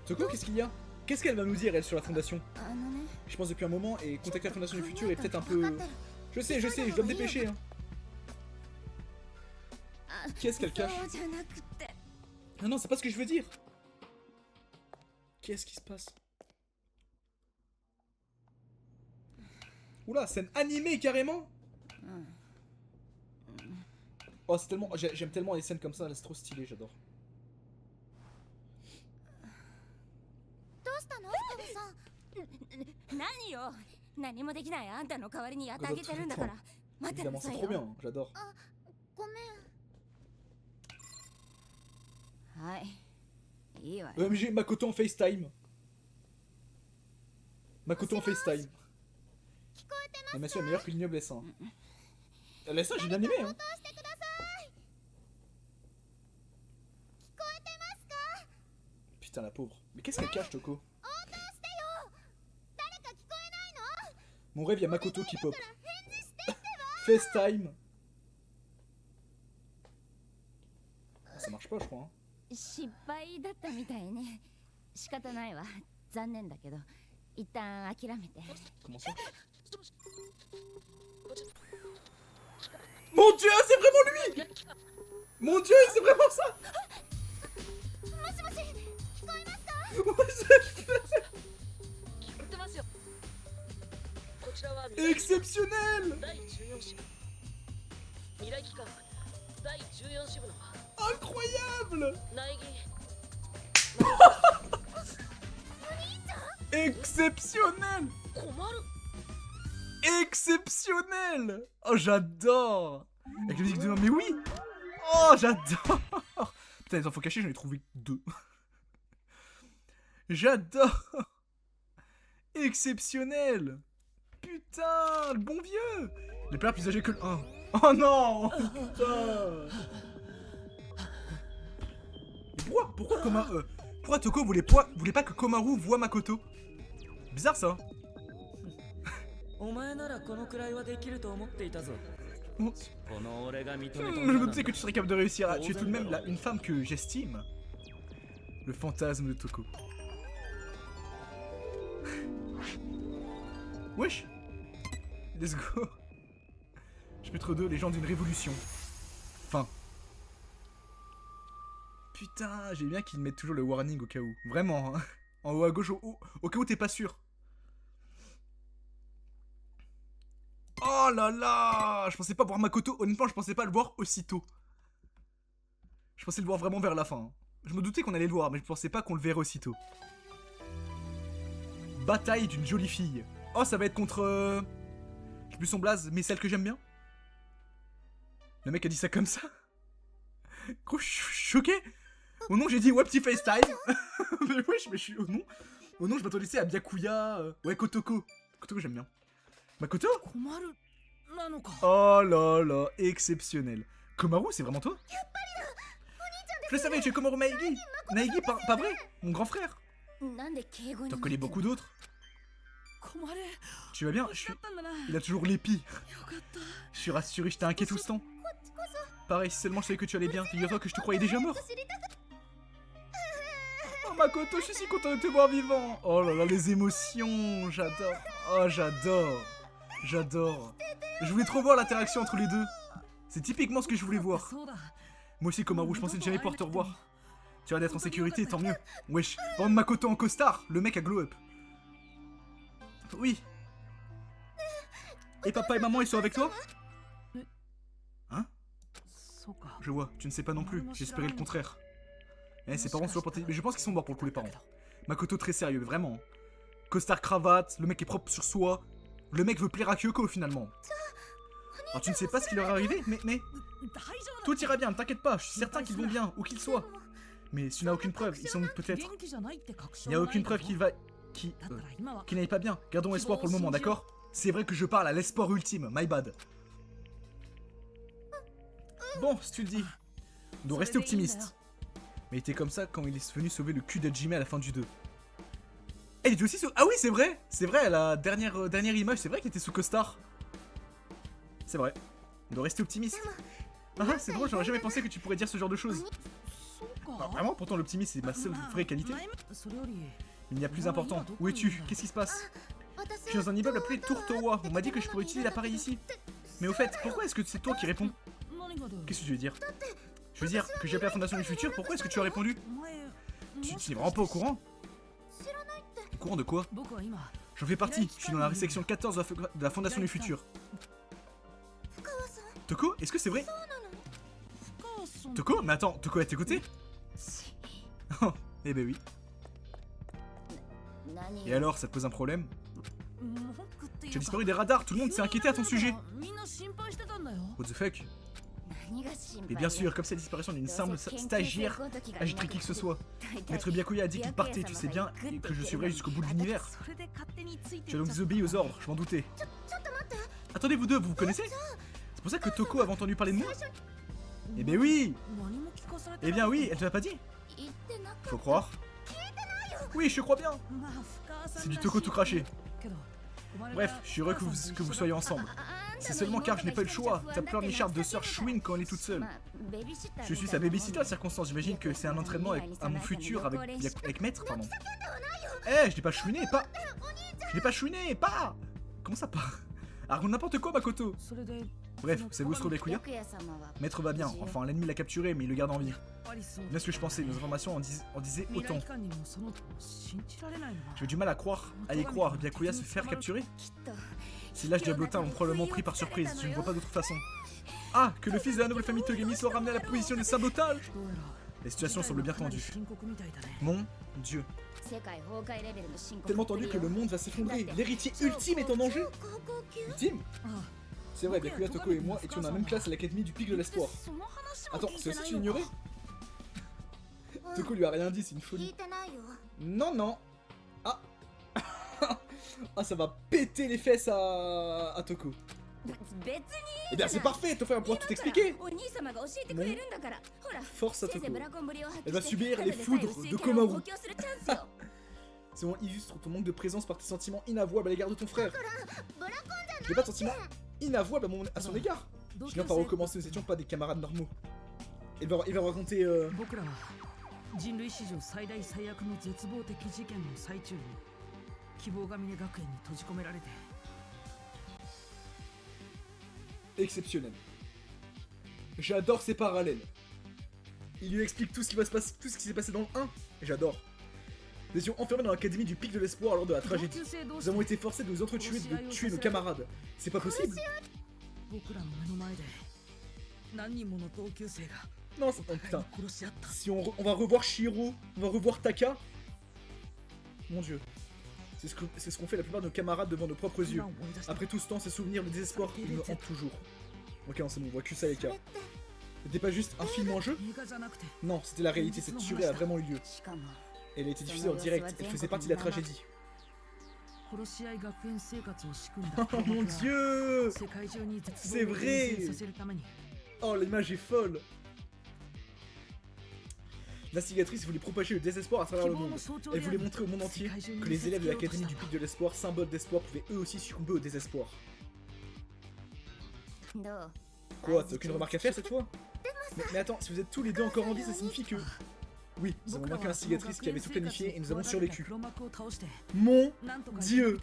Toko, qu'est-ce qu'il y a? Qu'est-ce qu'elle va nous dire, elle, sur la fondation? Je pense depuis un moment, et contacter la fondation du futur est peut-être un peu... Je sais, je dois me dépêcher. Hein. Qu'est-ce qu'elle cache? Non, non, c'est pas ce que je veux dire. Qu'est-ce qui se passe? Oula, scène animée carrément. Oh, c'est tellement... J'aime tellement les scènes comme ça, c'est trop stylé, j'adore. Évidemment, c'est trop bien, hein, j'adore. J'ai Makoto en FaceTime. Makoto en FaceTime. Mais bien sûr, meilleur que l'ignoble S1. L'S1, j'ai bien aimé, hein. Putain, la pauvre. Mais qu'est-ce qu'elle cache, Toko? Mon rêve, il y a Makoto qui pop. FaceTime. Ah, ça marche pas, je crois. Hein. Comment ça? Mon dieu, c'est vraiment lui! Mon dieu, c'est vraiment ça! Exceptionnel! Incroyable! Exceptionnel! Exceptionnel! Oh, j'adore! Avec la musique de... Mais oui! Oh, j'adore! Putain, les infos cachées, j'en ai trouvé 2. J'adore! Exceptionnel! Putain, le bon vieux! Les plats plus âgés que le 1. Oh non! Putain! Pourquoi Toko voulait pas que Komaru voie Makoto? Bizarre ça. Je me doutais que tu serais capable de réussir à tuer tout de même une femme que j'estime. Le fantasme de Toko. Wesh. Let's go. Chapitre 2, les gens d'une révolution. Fin. Putain, j'aime bien qu'ils mettent toujours le warning au cas où. Vraiment, hein. En haut à gauche, au cas où t'es pas sûr. Oh là là! Je pensais pas voir Makoto, honnêtement, je pensais pas le voir aussitôt. Je pensais le voir vraiment vers la fin. Hein. Je me doutais qu'on allait le voir, mais je pensais pas qu'on le verrait aussitôt. Bataille d'une jolie fille. Oh, ça va être contre... J'ai plus son blaze, mais celle que j'aime bien. Le mec a dit ça comme ça. Gros, je suis choqué. Au nom, j'ai dit ouais, petit FaceTime. Mais wesh, mais je suis au nom. Au nom, je m'attendais à Byakuya. Ouais, Kotoko. Kotoko, j'aime bien. Makoto? Oh là là, exceptionnel. Komaru, c'est vraiment toi? Je le savais, tu es Komaru Naegi. Naegi, pas vrai? Mon grand frère. T'en connais beaucoup d'autres? Tu vas bien? Il a toujours l'épi. Je suis rassuré, j'étais inquiet tout ce temps. Pareil, si seulement je savais que tu allais bien, figure-toi que je te croyais déjà mort. Oh Makoto, je suis si content de te voir vivant. Oh là là, les émotions, j'adore. Oh, j'adore. J'adore. Je voulais trop voir l'interaction entre les deux. C'est typiquement ce que je voulais voir. Moi aussi, Komaru, je pensais ne jamais pouvoir te revoir. Tu vas d'être en sécurité, tant mieux. Wesh, prendre Makoto en costard, le mec a glow up. Oui. Et papa et maman, ils sont avec toi? Hein? Je vois, tu ne sais pas non plus, j'espérais le contraire. Ses parents sont portés... Mais je pense qu'ils sont morts pour le coup, les parents. Makoto très sérieux, vraiment. Costard cravate, le mec est propre sur soi. Le mec veut plaire à Kyoko finalement. Alors tu ne sais pas ce qui leur est arrivé, mais... Tout ira bien, ne t'inquiète pas, je suis certain qu'ils vont bien, où qu'ils soient. Mais tu n'as aucune preuve, ils sont peut-être... Il n'y a aucune preuve qu'il n'aille pas bien. Gardons espoir pour le moment, d'accord? C'est vrai que je parle à l'espoir ultime, my bad. Bon, si tu le dis. On doit rester optimiste. Mais il était comme ça quand il est venu sauver le cul d'Hajime à la fin du 2. Elle était aussi sous... Ah oui, c'est vrai! C'est vrai, la dernière image, c'est vrai qu'il était sous costard. C'est vrai. On doit rester optimiste. Ah, c'est drôle, j'aurais jamais pensé que tu pourrais dire ce genre de choses. Bah, vraiment, pourtant l'optimisme c'est ma seule vraie qualité. Il y a plus important. Où es-tu? Qu'est-ce qui se passe? Je suis dans un immeuble appelé Tour Towa. On m'a dit que je pourrais utiliser l'appareil ici. Mais au fait, pourquoi est-ce que c'est toi qui réponds? Qu'est-ce que tu veux dire? Je veux dire que j'ai appelé la Fondation du Futur, pourquoi est-ce que tu as répondu? Tu n'es vraiment pas au courant? Au courant de quoi? J'en fais partie, je suis dans la section 14 de la Fondation du Futur. Toko, est-ce que c'est vrai? Toko? Mais attends, Toko a tes côtés? Oh, eh ben oui. Et alors, ça te pose un problème? Tu as disparu des radars, tout le monde s'est inquiété à ton sujet. What the fuck? Mais bien sûr, comme c'est la disparition d'une simple stagiaire agiterait qui que ce soit. Maître Byakuya a dit qu'il partait, tu sais bien, et que je suivrai jusqu'au bout de l'univers. Tu as donc désobéi aux ordres, je m'en doutais. Attendez, vous deux, vous vous connaissez? C'est pour ça que Toko avait entendu parler de moi? Eh ben oui! Eh bien oui, elle te l'a pas dit? Faut croire. Oui, je crois bien. C'est du Toko tout craché. Bref, je suis heureux que vous soyez ensemble. C'est seulement car je n'ai pas eu le choix. Ta pleurnicharde de sœur Chouin quand elle est toute seule. Je suis sa babysitter à circonstance. J'imagine que c'est un entraînement à mon futur avec Maître, pardon. Eh, je n'ai pas chouiné, pas. Je n'ai pas chouiné, pas. Comment ça part? Raconte n'importe quoi, Makoto. Bref, c'est vous ce qu'on Byakuya? Maître va bien. Enfin, l'ennemi l'a capturé, mais il le garde en vie. Bien ce que je pensais, nos informations en disaient autant. J'ai du mal à y croire. Byakuya se faire capturer? Si l'âge diablotin l'ont probablement pris par surprise, je ne vois pas d'autre façon. Ah, que le fils de la noble famille Togami soit ramené à la position de sabotage! La situation semble bien tendue. Mon Dieu. Tellement tendu que le monde va s'effondrer. L'héritier ultime est en danger? Ultime? C'est vrai, Byakuya, Toko et moi étions dans la même classe à l'académie du Pic de l'Espoir. Attends, c'est aussi tu l'ignorais? Toko lui a rien dit, c'est une folie. Non, non. Ah. Ah, ça va péter les fesses à Toko. Eh bien, c'est parfait, Tofé va pouvoir tout expliquer. Force à Toko. Elle va subir les foudres de Komaru. C'est bon, illustre ton manque de présence par tes sentiments inavouables à l'égard de ton frère. Je n'ai pas de sentiments inavouables à son égard. Je viens par recommencer, nous n'étions pas des camarades normaux. Il va raconter... Exceptionnel. J'adore ces parallèles. Il lui explique tout ce qui va se passer, tout ce qui s'est passé dans le 1. J'adore. Nous étions enfermés dans l'académie du Pic de l'Espoir lors de la tragédie. Nous avons été forcés de nous entretuer, de tuer nos camarades. C'est pas possible. Non, oh, putain. Si on va revoir Shiro, on va revoir Taka. Mon dieu. C'est ce qu'ont fait la plupart de nos camarades devant nos propres yeux. Après tout ce temps, ces souvenirs de désespoir, ils me hantent toujours. Ok, non, c'est bon, on voit que ça les cas. C'était pas juste un film en jeu? Non, c'était la réalité, cette tuerie a vraiment eu lieu. Elle a été diffusée en direct, elle faisait partie de la tragédie. Oh mon dieu! C'est vrai! Oh, l'image est folle! L'instigatrice voulait propager le désespoir à travers le monde. Elle voulait montrer au monde entier que les élèves de l'académie du Pic de l'Espoir, symbole d'espoir, pouvaient eux aussi succomber au désespoir. Quoi, t'as aucune remarque à faire cette fois? Mais attends, si vous êtes tous les deux encore en vie, ça signifie que... Oui, nous avons vaincu l'instigatrice qui avait tout planifié et nous avons survécu. Mon dieu!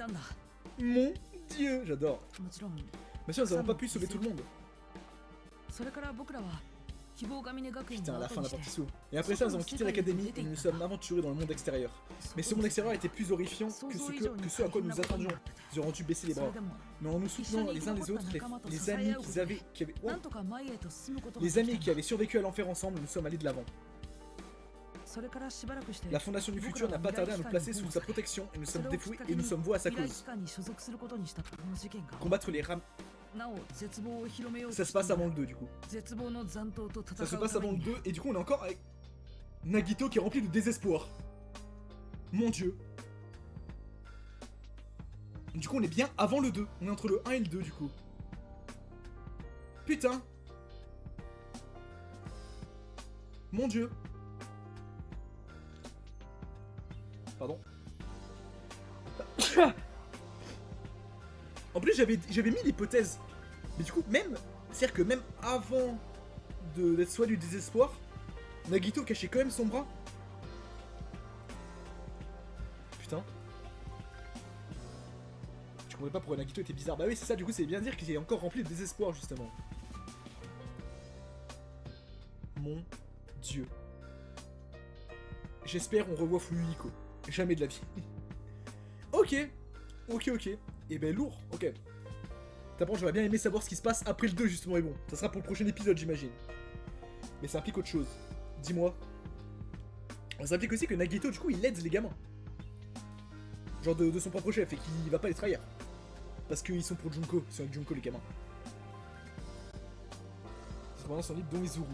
Mon dieu! J'adore. Bien sûr, nous n'avons pas pu sauver tout le monde. Putain, à la fin, la partie s'ouvre. Et après ça, nous avons quitté l'académie et nous nous sommes aventurés dans le monde extérieur. Mais ce monde extérieur était plus horrifiant que ce à quoi nous attendions. Nous aurions dû baisser les bras. Mais en nous soutenant les uns les autres, les amis qui avaient survécu à l'enfer ensemble, nous sommes allés de l'avant. La Fondation du Futur n'a pas tardé à nous placer sous sa protection et nous sommes dévoués et nous sommes voués à sa cause. Combattre les rames. Ça se passe avant le 2 du coup. Ça se passe avant le 2 et du coup on est encore avec Nagito qui est rempli de désespoir. Mon dieu. Du coup on est bien avant le 2. On est entre le 1 et le 2 du coup. Putain. Mon dieu. Pardon. En plus j'avais mis l'hypothèse. Mais du coup même, c'est-à-dire que même avant d'être soit du désespoir, Nagito cachait quand même son bras. Putain. Je comprenais pas pourquoi Nagito était bizarre. Bah oui, c'est ça, du coup, c'est bien dire qu'il est encore rempli de désespoir, justement. Mon Dieu. J'espère on revoit Fluico. Jamais de la vie. Ok. Ok. Et ben lourd, ok. D'abord, j'aurais bien aimé savoir ce qui se passe après le 2, justement, mais bon. Ça sera pour le prochain épisode, j'imagine. Mais ça implique autre chose. Dis-moi. Ça implique aussi que Nagito, du coup, il aide les gamins. Genre de son propre chef, et qu'il va pas les trahir. Parce qu'ils sont pour Junko. Ils sont avec Junko, les gamins. C'est vraiment son livre, dont Izuru.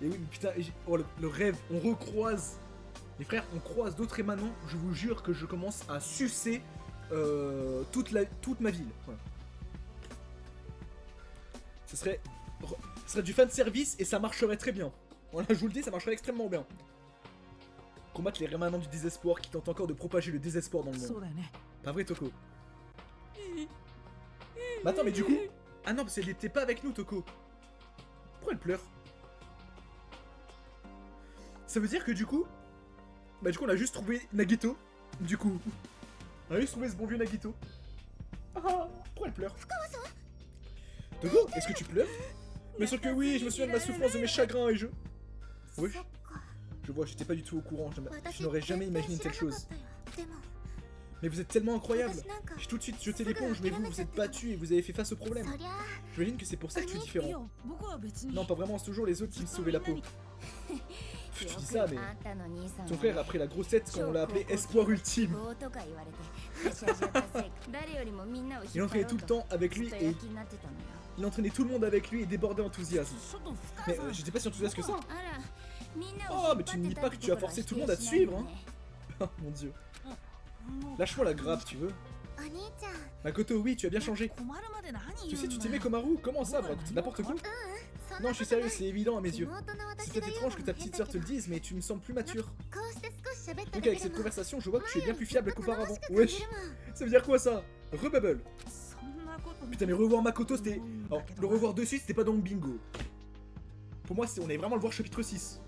Et oui, mais putain, oh, le rêve, on recroise. Les frères, on croise d'autres émanants. Je vous jure que je commence à sucer toute ma ville. Voilà. Ce serait du fan service et ça marcherait très bien. Voilà, je vous le dis, ça marcherait extrêmement bien. Combattre les rémanents du désespoir qui tentent encore de propager le désespoir dans le monde. Pas vrai, Toko? Bah attends, mais du coup... Ah non, parce qu'elle était pas avec nous, Toko. Pourquoi elle pleure? Ça veut dire que du coup... Bah du coup, on a juste trouvé Nagito. Du coup... On a juste trouvé ce bon vieux Nagito. Ah, pourquoi elle pleure? Toko, est-ce que tu pleures? Bien sûr que oui, je me souviens de ma souffrance, de mes chagrins et je... Oui. Je vois, j'étais pas du tout au courant, je n'aurais jamais imaginé une telle chose. Mais vous êtes tellement incroyable. J'ai tout de suite jeté l'éponge, mais vous êtes battu et vous avez fait face au problème. J'imagine que c'est pour ça que tu es différent. Non, pas vraiment, c'est toujours les autres qui me sauvaient la peau. Tu dis ça, mais... Ton frère a pris la grosse tête quand on l'a appelé Espoir Ultime. Il entraînait tout le temps avec lui et... Il entraînait tout le monde avec lui et débordait d'enthousiasme. Mais j'étais pas si enthousiaste que ça. Oh, mais tu ne dis pas que tu as forcé tout le monde à te suivre, hein. Oh mon dieu. Lâche-moi la grappe, tu veux. Makoto, oui, tu as bien changé. Tu sais, tu t'aimais Komaru. Comment ça, vous racontez n'importe quoi? Non, je suis sérieux, c'est évident à mes yeux. C'est peut-être étrange que ta petite sœur te le dise, mais tu me sembles plus mature. Donc avec cette conversation, je vois que tu es bien plus fiable qu'auparavant. Wesh. Ça veut dire quoi ça? Rebubble. Putain, mais revoir Makoto, c'était... Alors, le revoir de suite, c'était pas dans le bingo. Pour moi, on allait vraiment le voir chapitre 6.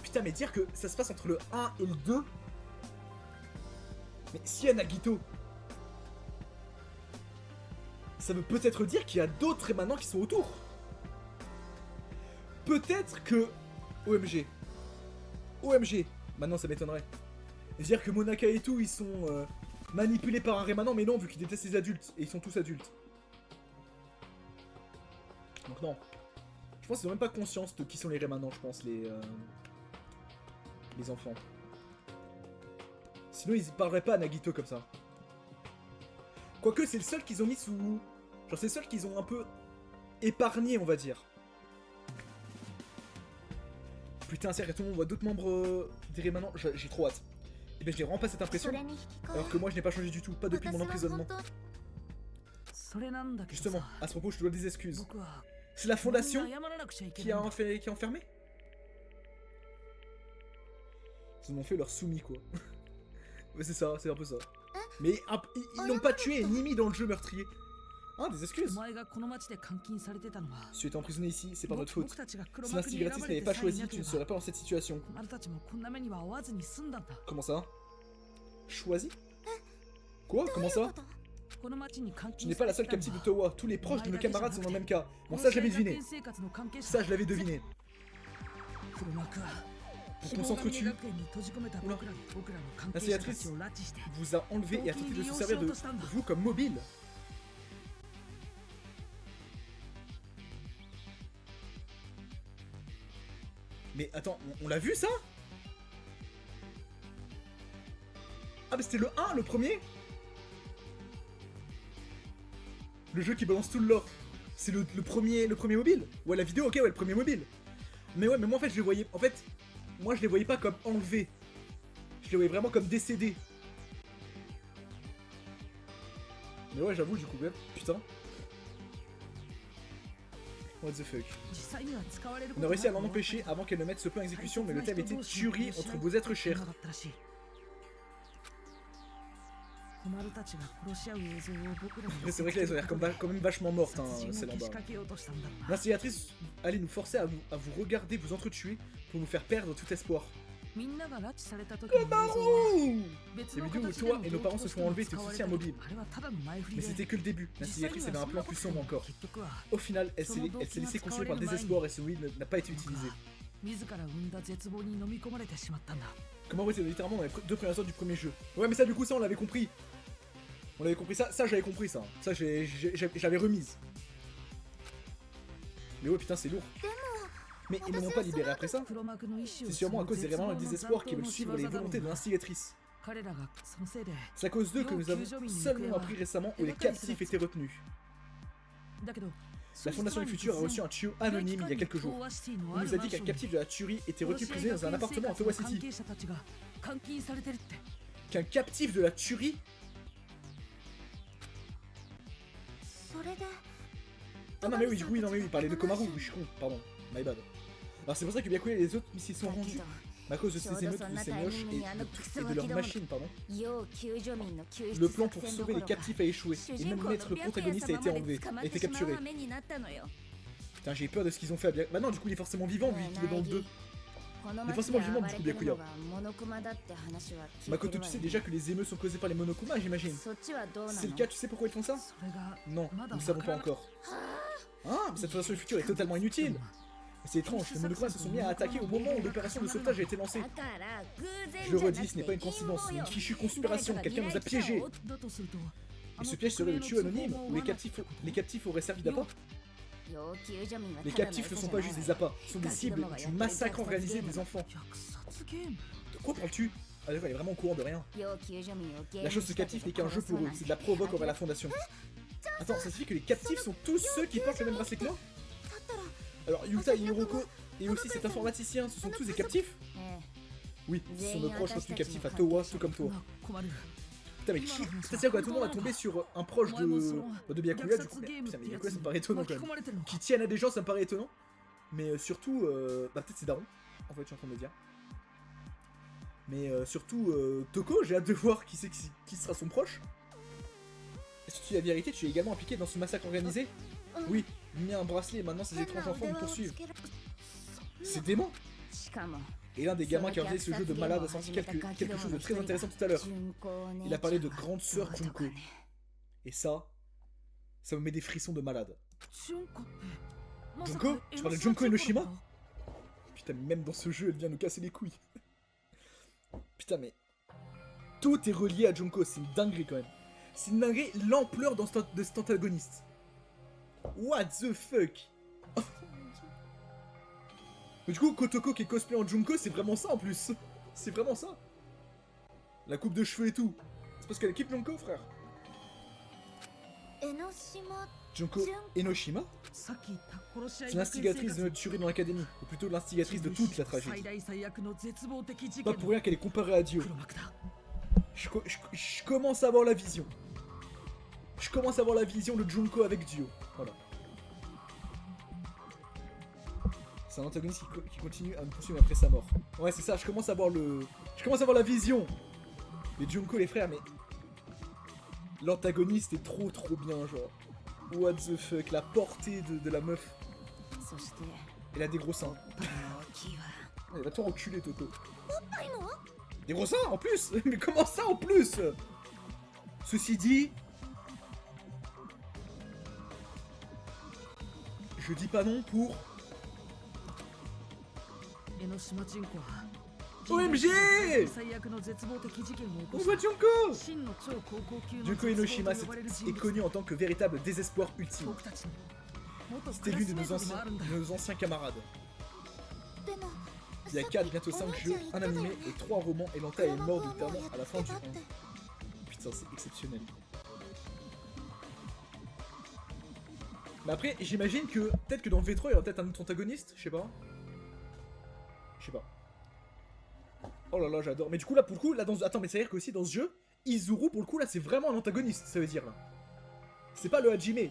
Putain, mais dire que ça se passe entre le 1 et le 2... Mais s'il y a Nagito... Ça veut peut-être dire qu'il y a d'autres émanants qui sont autour. Peut-être que... OMG. OMG. Maintenant, ça m'étonnerait. Dire que Monaka et tout, ils sont... manipulés par un rémanent, mais non, vu qu'ils détestent les adultes. Et ils sont tous adultes. Donc non. Je pense qu'ils n'ont même pas conscience de qui sont les rémanents, je pense, les enfants. Sinon, ils parleraient pas à Nagito comme ça. Quoique, c'est le seul qu'ils ont mis sous... Genre, c'est le seul qu'ils ont un peu épargné, on va dire. Putain, c'est vrai, tout le monde voit d'autres membres des rémanents. J'ai trop hâte. Et ben, je n'ai vraiment pas cette impression. Alors que moi, je n'ai pas changé du tout, pas depuis mon emprisonnement. Justement, à ce propos, je te dois des excuses. C'est la fondation qui a enfermé? Ils en ont fait leur soumis, quoi. Ouais, c'est ça, c'est un peu ça. Mais ils n'ont pas tué ni mis dans le jeu meurtrier. Ah, des excuses. Si tu étais emprisonné ici, c'est pas notre faute. Si l'instigatrice n'avait pas choisi, tu ne serais pas dans cette situation. Comment ça? Choisi? Quoi? Comment ça? Tu n'es pas la seule captive de Towa. Tous les proches de nos camarades sont dans le même cas. Bon, ça, je l'avais deviné. Ça, je l'avais deviné. Pour concentre-tu. L'instigatrice vous a enlevé et a tenté de se servir de vous comme mobile. Mais attends, on l'a vu ça? Ah mais c'était le 1, le premier? Le jeu qui balance tout le lore. C'est le premier mobile? Ouais, la vidéo, ok, ouais, le premier mobile. Mais ouais, mais moi en fait je les voyais... En fait, moi je les voyais pas comme enlevés. Je les voyais vraiment comme décédés. Mais ouais, j'avoue, du coup, ouais, putain. What the fuck. On a réussi à l'en empêcher avant qu'elle ne mette ce plan en exécution, mais le thème était tuerie entre vos êtres chers. Après, c'est vrai que là, elles ont l'air quand même vachement mortes, hein, celles en bas. L'instigatrice allait nous forcer à vous regarder vous entretuer pour nous faire perdre tout espoir. Komaru! La vidéo où toi et nos parents se font enlever était aussi un mobile. Mais c'était que le début. L'instigatrice avait un plan plus sombre encore. Au final, elle s'est laissée consumer par le désespoir et ce mobile n'a pas été utilisé. Komaru était littéralement dans les 2 premières heures du premier jeu. Ouais, mais ça, du coup, ça, on l'avait compris. On avait compris ça. Ça, j'avais compris ça. Ça, j'avais remise. Mais ouais, putain, c'est lourd. Mais ils ne m'ont pas libéré après ça. C'est sûrement à cause des réveillants et du désespoir qui veulent suivre les volontés de l'instigatrice. C'est à cause d'eux que nous avons seulement appris récemment où les captifs étaient retenus. La Fondation du Futur a reçu un tuyau anonyme il y a quelques jours. On nous a dit qu'un captif de la tuerie était retenu prisonnier dans un appartement à Towa City. Qu'un captif de la tuerie? Ah non mais oui, du coup, non mais oui, il parlait de Komaru, oui, je suis con, pardon, my bad. Alors c'est pour ça que Byakuya et les autres s'y sont rendus. À cause de ces émeutes, de ces mioches et de leurs machines, pardon. Le plan pour sauver les captifs a échoué, et même le protagoniste a été enlevé, a été capturé. Putain, j'ai peur de ce qu'ils ont fait à Byakuya. Bah non, du coup, il est forcément vivant vu qu'il est dans le 2. Il est forcément vivant du coup, Byakuya. Makoto, tu sais déjà que les émeutes sont causées par les Monokuma, j'imagine. C'est le cas, tu sais pourquoi ils font ça? Non, nous ne savons pas encore. Ah, mais cette fondation du futur est totalement inutile. C'est étrange, les Monokuma se sont mis à attaquer au moment où l'opération de sauvetage a été lancée. Je le redis, ce n'est pas une coïncidence, mais une fichue conspiration, quelqu'un nous a piégés. Et ce piège serait le tuyau anonyme, où les captifs auraient servi d'appât. Les captifs ne sont pas juste des appâts, ce sont des cibles du massacre organisé des enfants. De quoi parles-tu? Ah d'accord, elle est vraiment au courant de rien. La chose de captif n'est qu'un jeu pour eux, c'est de la provoque envers la fondation. Attends, ça signifie que les captifs sont tous ceux qui portent le même bracelet que moi? Alors Yuta et Hiroko et aussi cet informaticien, ce sont tous des captifs? Oui, ce sont nos proches retenus captifs à Towa, tout comme toi. Putain mais qui... C'est-à-dire que tout le monde va tomber sur un proche de Byakuya du coup. Putain mais Byakuya ça me paraît étonnant quand même. Qui tiennent à des gens ça me paraît étonnant. Mais surtout, bah peut-être c'est Daron, en fait je suis en train de me dire. Mais surtout, Toko, j'ai hâte de voir qui sera son proche. Est-ce que tu dis la vérité, tu es également impliqué dans ce massacre organisé? Oui, mis un bracelet et maintenant ces étranges enfants nous poursuivent. C'est dément. Et l'un des gamins qui a organisé ce jeu de malade a senti quelque chose de très intéressant tout à l'heure. Il a parlé de grande sœur Junko. Et ça me met des frissons de malade. Junko? Tu parles de Junko Enoshima? Putain, mais même dans ce jeu, elle vient nous casser les couilles. Putain, mais... Tout est relié à Junko, c'est une dinguerie quand même. C'est une dinguerie, l'ampleur de cet antagoniste. What the fuck? Mais du coup, Kotoko qui est cosplay en Junko, c'est vraiment ça en plus. C'est vraiment ça. La coupe de cheveux et tout. C'est parce qu'elle équipe Junko, frère. Junko Enoshima? C'est l'instigatrice de notre tuerie dans l'académie, ou plutôt l'instigatrice de toute la tragédie. Pas pour rien qu'elle est comparée à Dio. Je commence à avoir la vision. Je commence à avoir la vision de Junko avec Dio. Voilà. C'est un antagoniste qui continue à me poursuivre après sa mort. Ouais, c'est ça, je commence à avoir la vision. Les Junko, les frères, mais... L'antagoniste est trop bien, genre. What the fuck, la portée de la meuf. Elle a des gros seins. Elle va te reculer, Toto. Des gros seins, en plus? Mais comment ça, en plus? Ceci dit... Je dis pas non pour... OMG! On voit Junko! Junko Enoshima est connu en tant que véritable désespoir ultime. C'était l'une de nos anciens camarades. Il y a 4, bientôt 5 jeux, un animé et 3 romans, et Lanta est mort littéralement à la fin du 1. Putain, c'est exceptionnel. Mais après, j'imagine que peut-être que dans V3 il y aura peut-être un autre antagoniste, je sais pas. Je sais pas. Oh là là, j'adore. Mais du coup, là, pour le coup, là, attends, mais ça veut dire qu'aussi dans ce jeu, Izuru, pour le coup, là, c'est vraiment un antagoniste, ça veut dire, là. C'est pas le Hajime.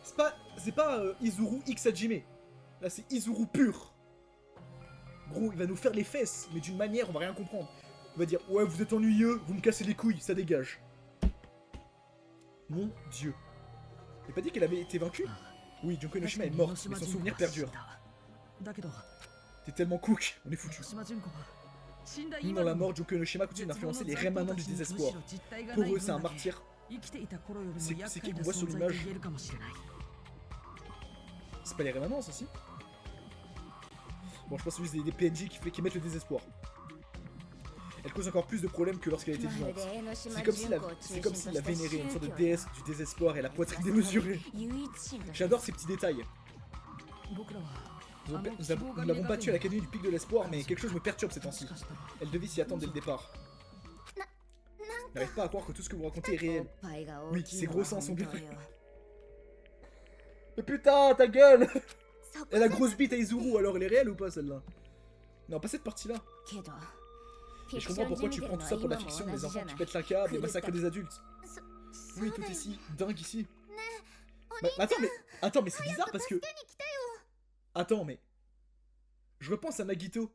C'est pas Izuru X Hajime. Là, c'est Izuru pur. Gros, il va nous faire les fesses, mais d'une manière, on va rien comprendre. Il va dire, ouais, vous êtes ennuyeux, vous me cassez les couilles, ça dégage. Mon dieu. T'as pas dit qu'elle avait été vaincue? Oui, Junko Enoshima est morte, mais son souvenir perdure. T'es tellement cook, on est foutu. Nous, dans la mort, Junko Enoshima continue d'influencer les rémanents du désespoir. Pour eux, c'est un martyr. C'est qui qu'on voit sur l'image? C'est pas les rémanents, ça, si? Bon, je pense que c'est juste des PNJ qui mettent le désespoir. Elle cause encore plus de problèmes que lorsqu'elle était vivante. C'est comme s'il la vénérait, une sorte de déesse du désespoir et la poitrine démesurée. J'adore ces petits détails. Nous l'avons battue à l'académie du pic de l'espoir, mais quelque chose me perturbe ces temps-ci. Elle devait s'y attendre dès le départ. Je n'arrive pas à croire que tout ce que vous racontez est réel. Oui, ces gros seins sont bien. Mais putain, ta gueule! Elle a grosse bite à Izuru, alors elle est réelle ou pas celle-là? Non, pas cette partie-là. Et je comprends pourquoi tu prends tout ça pour la fiction, les enfants qui pètent la câble et massacrent des adultes. Oui, tout est si dingue ici. Bah, attends, mais c'est bizarre parce que... Attends, mais... Je repense à Nagito.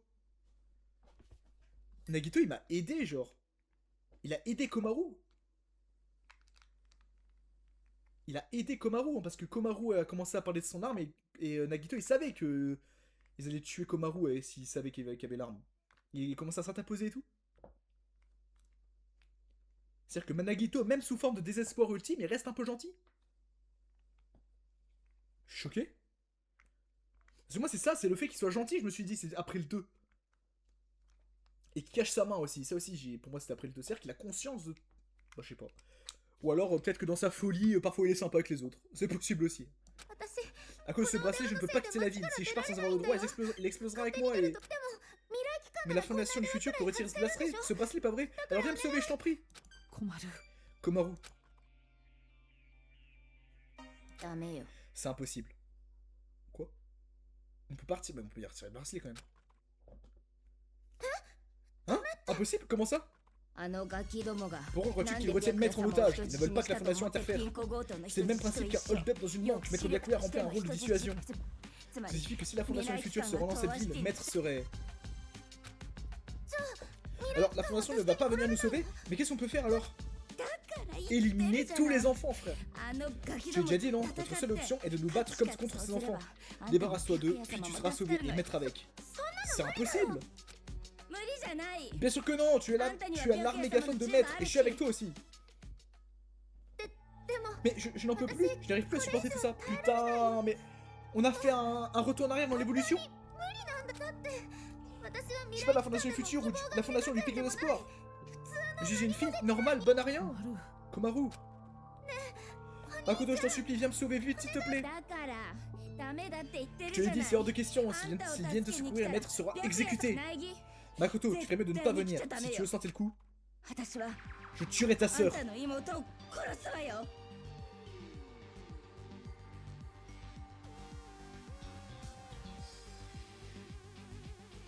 Nagito, il m'a aidé, genre. Il a aidé Komaru. Il a aidé Komaru, hein, parce que Komaru a commencé à parler de son arme et Nagito, il savait que... Ils allaient tuer Komaru s'ils savaient qu'il y avait l'arme. Il commence à s'interposer et tout. C'est-à-dire que Nagito, même sous forme de désespoir ultime, il reste un peu gentil. Je suis choqué. Parce que moi, c'est ça, c'est le fait qu'il soit gentil, je me suis dit, c'est après le 2. Et qu'il cache sa main aussi. Ça aussi, pour moi, c'était après le 2. C'est-à-dire qu'il a conscience de... Bah, je sais pas. Ou alors, peut-être que dans sa folie, parfois il est sympa avec les autres. C'est possible aussi. À cause de ce bracelet, je ne peux pas quitter la ville. Si je pars sans avoir le droit, il explosera avec moi et... Mais la fondation du futur peut retirer ce bracelet, pas vrai? Alors viens me sauver, je t'en prie. Komaru. C'est impossible. Quoi? On peut partir, mais on peut y retirer le bracelet quand même. Hein? Impossible? Comment ça? Pourquoi crois-tu qu'ils retiennent Maître en otage? Ils ne veulent pas que la fondation interfère. C'est le même principe qu'un hold-up dans une banque. Maître Byakuya remplit un rôle de dissuasion. Ça signifie que si la fondation du futur se rend dans cette ville, Maître serait... Alors, la fondation ne va pas venir nous sauver? Mais qu'est-ce qu'on peut faire alors? Éliminer tous les enfants, frère. Tu as déjà dit non? Notre seule option est de nous battre comme contre ces enfants. Débarrasse-toi d'eux, puis tu seras sauvé et Maître avec. C'est impossible! Bien sûr que non, tu as l'arme mégaphone de Maître et je suis avec toi aussi. Mais je n'en peux plus, je n'arrive plus à supporter tout ça. Putain, mais on a fait un retour en arrière dans l'évolution. Je suis pas de la fondation du futur ou de la fondation du pic de l'espoir. Je suis une fille normale, bonne à rien. Komaru. Makoto, je t'en supplie, viens me sauver vite, s'il te plaît. Je te l'ai dit, c'est hors de question. S'ils viennent te secourir, Maître sera exécuté. Makoto, tu ferais mieux de ne pas venir. Si tu veux sentir le coup, je tuerai ta sœur.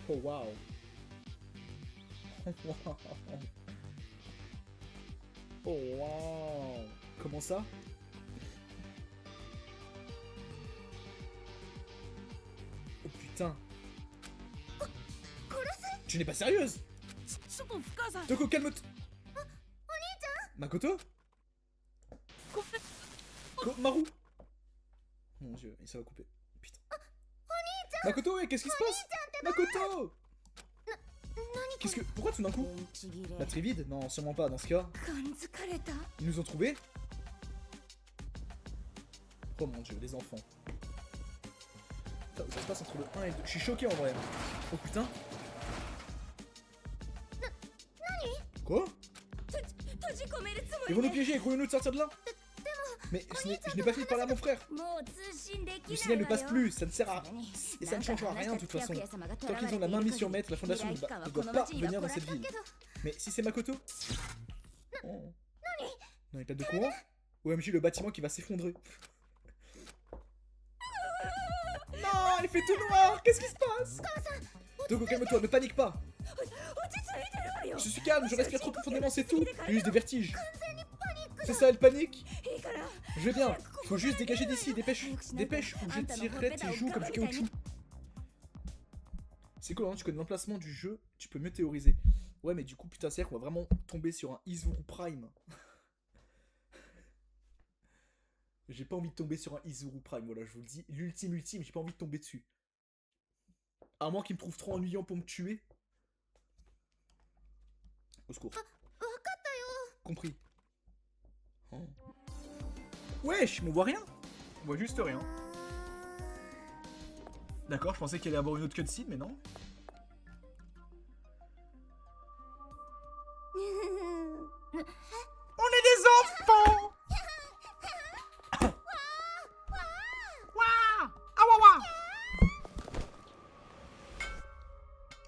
Oh wow. Oh wow. Comment ça? Oh putain. Tu n'es pas sérieuse? Toko, calme-toi. Makoto? Maru? Mon dieu, ça va couper. Putain. Makoto, qu'est-ce qui se passe? Makoto! Qu'est-ce que... Pourquoi tout d'un coup? La Trivide? Non, sûrement pas, dans ce cas. Ils nous ont trouvés? Oh mon dieu, les enfants. Ça se passe entre le 1 et le 2. Je suis choqué en vrai. Oh putain. Quoi? Ils vont nous piéger et croyons-nous de sortir de là? Mais je n'ai pas fini de parler à mon frère. Le signal ne passe plus, ça ne sert à... Et ça ne changera rien de toute façon. Tant qu'ils ont la main mise sur Maître, la fondation ne doit pas venir dans cette ville. Mais si c'est Makoto? Oh. Non, il de courant? OMG, le bâtiment qui va s'effondrer. Non, il fait tout noir. Qu'est-ce qui se passe? Toko, calme-toi, ne panique pas. Je suis calme, je respire trop profondément, c'est tout. J'ai juste des vertiges. C'est ça, elle panique. Je vais bien. Faut juste dégager d'ici, dépêche ou je tirerai tes joues comme du caoutchouc. C'est cool, hein, tu connais l'emplacement du jeu, tu peux mieux théoriser. Ouais, mais du coup, putain, c'est-à-dire qu'on va vraiment tomber sur un Izuru Prime. J'ai pas envie de tomber sur un Izuru Prime, voilà, je vous le dis. L'ultime, j'ai pas envie de tomber dessus. À moins qu'il me trouve trop ennuyant pour me tuer. Au secours. Compris. Oh. Wesh, mais on voit rien. On voit juste rien. D'accord, je pensais qu'il allait y avoir une autre cutscene, mais non. On est des enfants.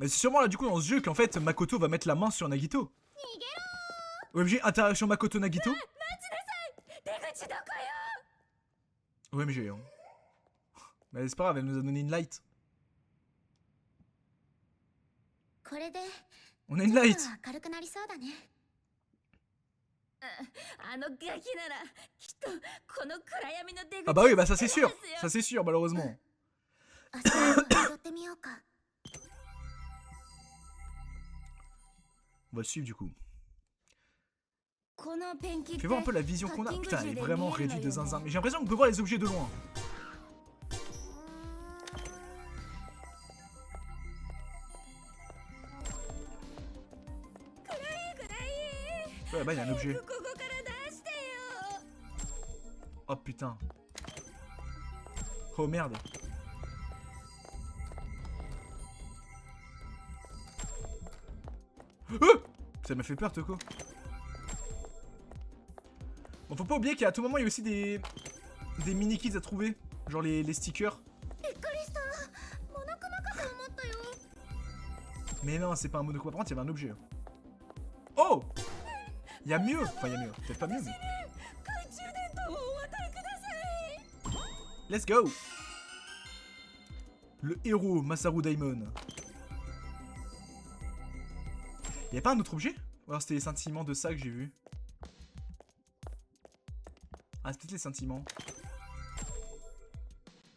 Mais c'est sûrement là du coup dans ce jeu qu'en fait Makoto va mettre la main sur Nagito. OMG, interaction Makoto-Nagito. OMG, hein. Mais c'est pas grave, elle nous a donné une light. On a une light. Ah bah oui, bah ça c'est sûr. Ça c'est sûr, malheureusement. On va le suivre du coup. Fais voir un peu la vision qu'on a. Putain, elle est vraiment réduite de zinzin. Mais j'ai l'impression qu'on peut voir les objets de loin. Ouais, là-bas, il y a un objet. Oh putain. Oh merde. Ça m'a fait peur, Toko. Bon, faut pas oublier qu'à tout moment, il y a aussi des mini-kits à trouver. Genre les stickers. Mais non, c'est pas un Monokuma. Par contre, il y avait un objet. Oh! Il y a mieux. Enfin, il y a mieux. Peut-être pas mieux, mais... Let's go! Le héros, Masaru Daimon. Y'a pas un autre objet? Ou alors c'était les sentiments de ça que j'ai vu. Ah, c'est peut-être les sentiments.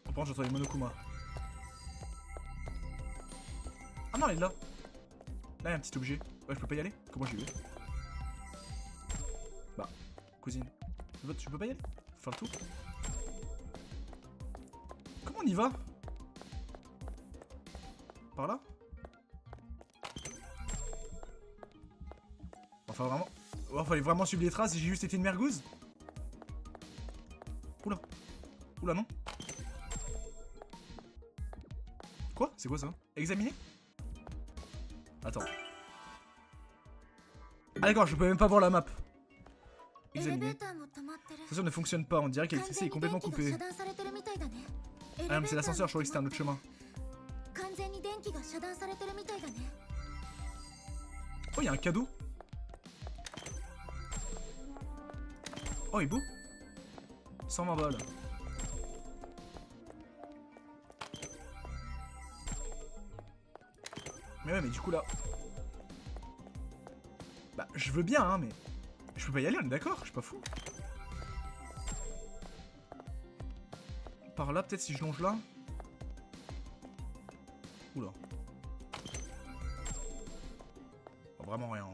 Par contre, j'entends les Monokuma. Ah non, elle est là. Là, il y a un petit objet. Ouais, je peux pas y aller? Comment j'y vais? Bah, cousine. Tu peux pas y aller? Faut faire le tour. Comment on y va? Par là? Enfin, vraiment. Oh, fallait vraiment suivre les traces et j'ai juste été une mergouze. Oula. Oula, non. Quoi? C'est quoi ça? Examiner? Attends. Ah d'accord, je peux même pas voir la map. Examiner. L'ascenseur ne fonctionne pas, on dirait que l'électricité est complètement coupée. Ah non mais c'est l'ascenseur, je croyais que c'était un autre chemin. Oh, il y a un cadeau. Oh, il est beau. 120 balles. Mais ouais, mais du coup là... Bah, je veux bien, hein, mais... Je peux pas y aller, on est d'accord? Je suis pas fou. Par là, peut-être si je longe là. Oula. Oh, vraiment rien.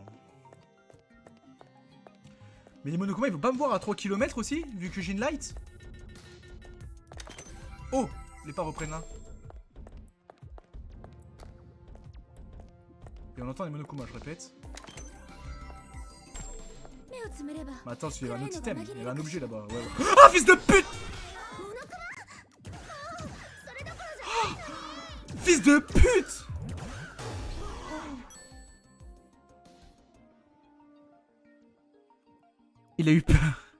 Mais les Monokuma, ils vont pas me voir à 3 km aussi, vu que j'ai une light. Oh, les pas reprennent là. Et on entend les Monokuma, je répète. Mais attends, il y avait un autre item, il y avait un objet là-bas. Ouais, ouais. Ah, fils de pute! Oh, fils de pute! Il a eu peur.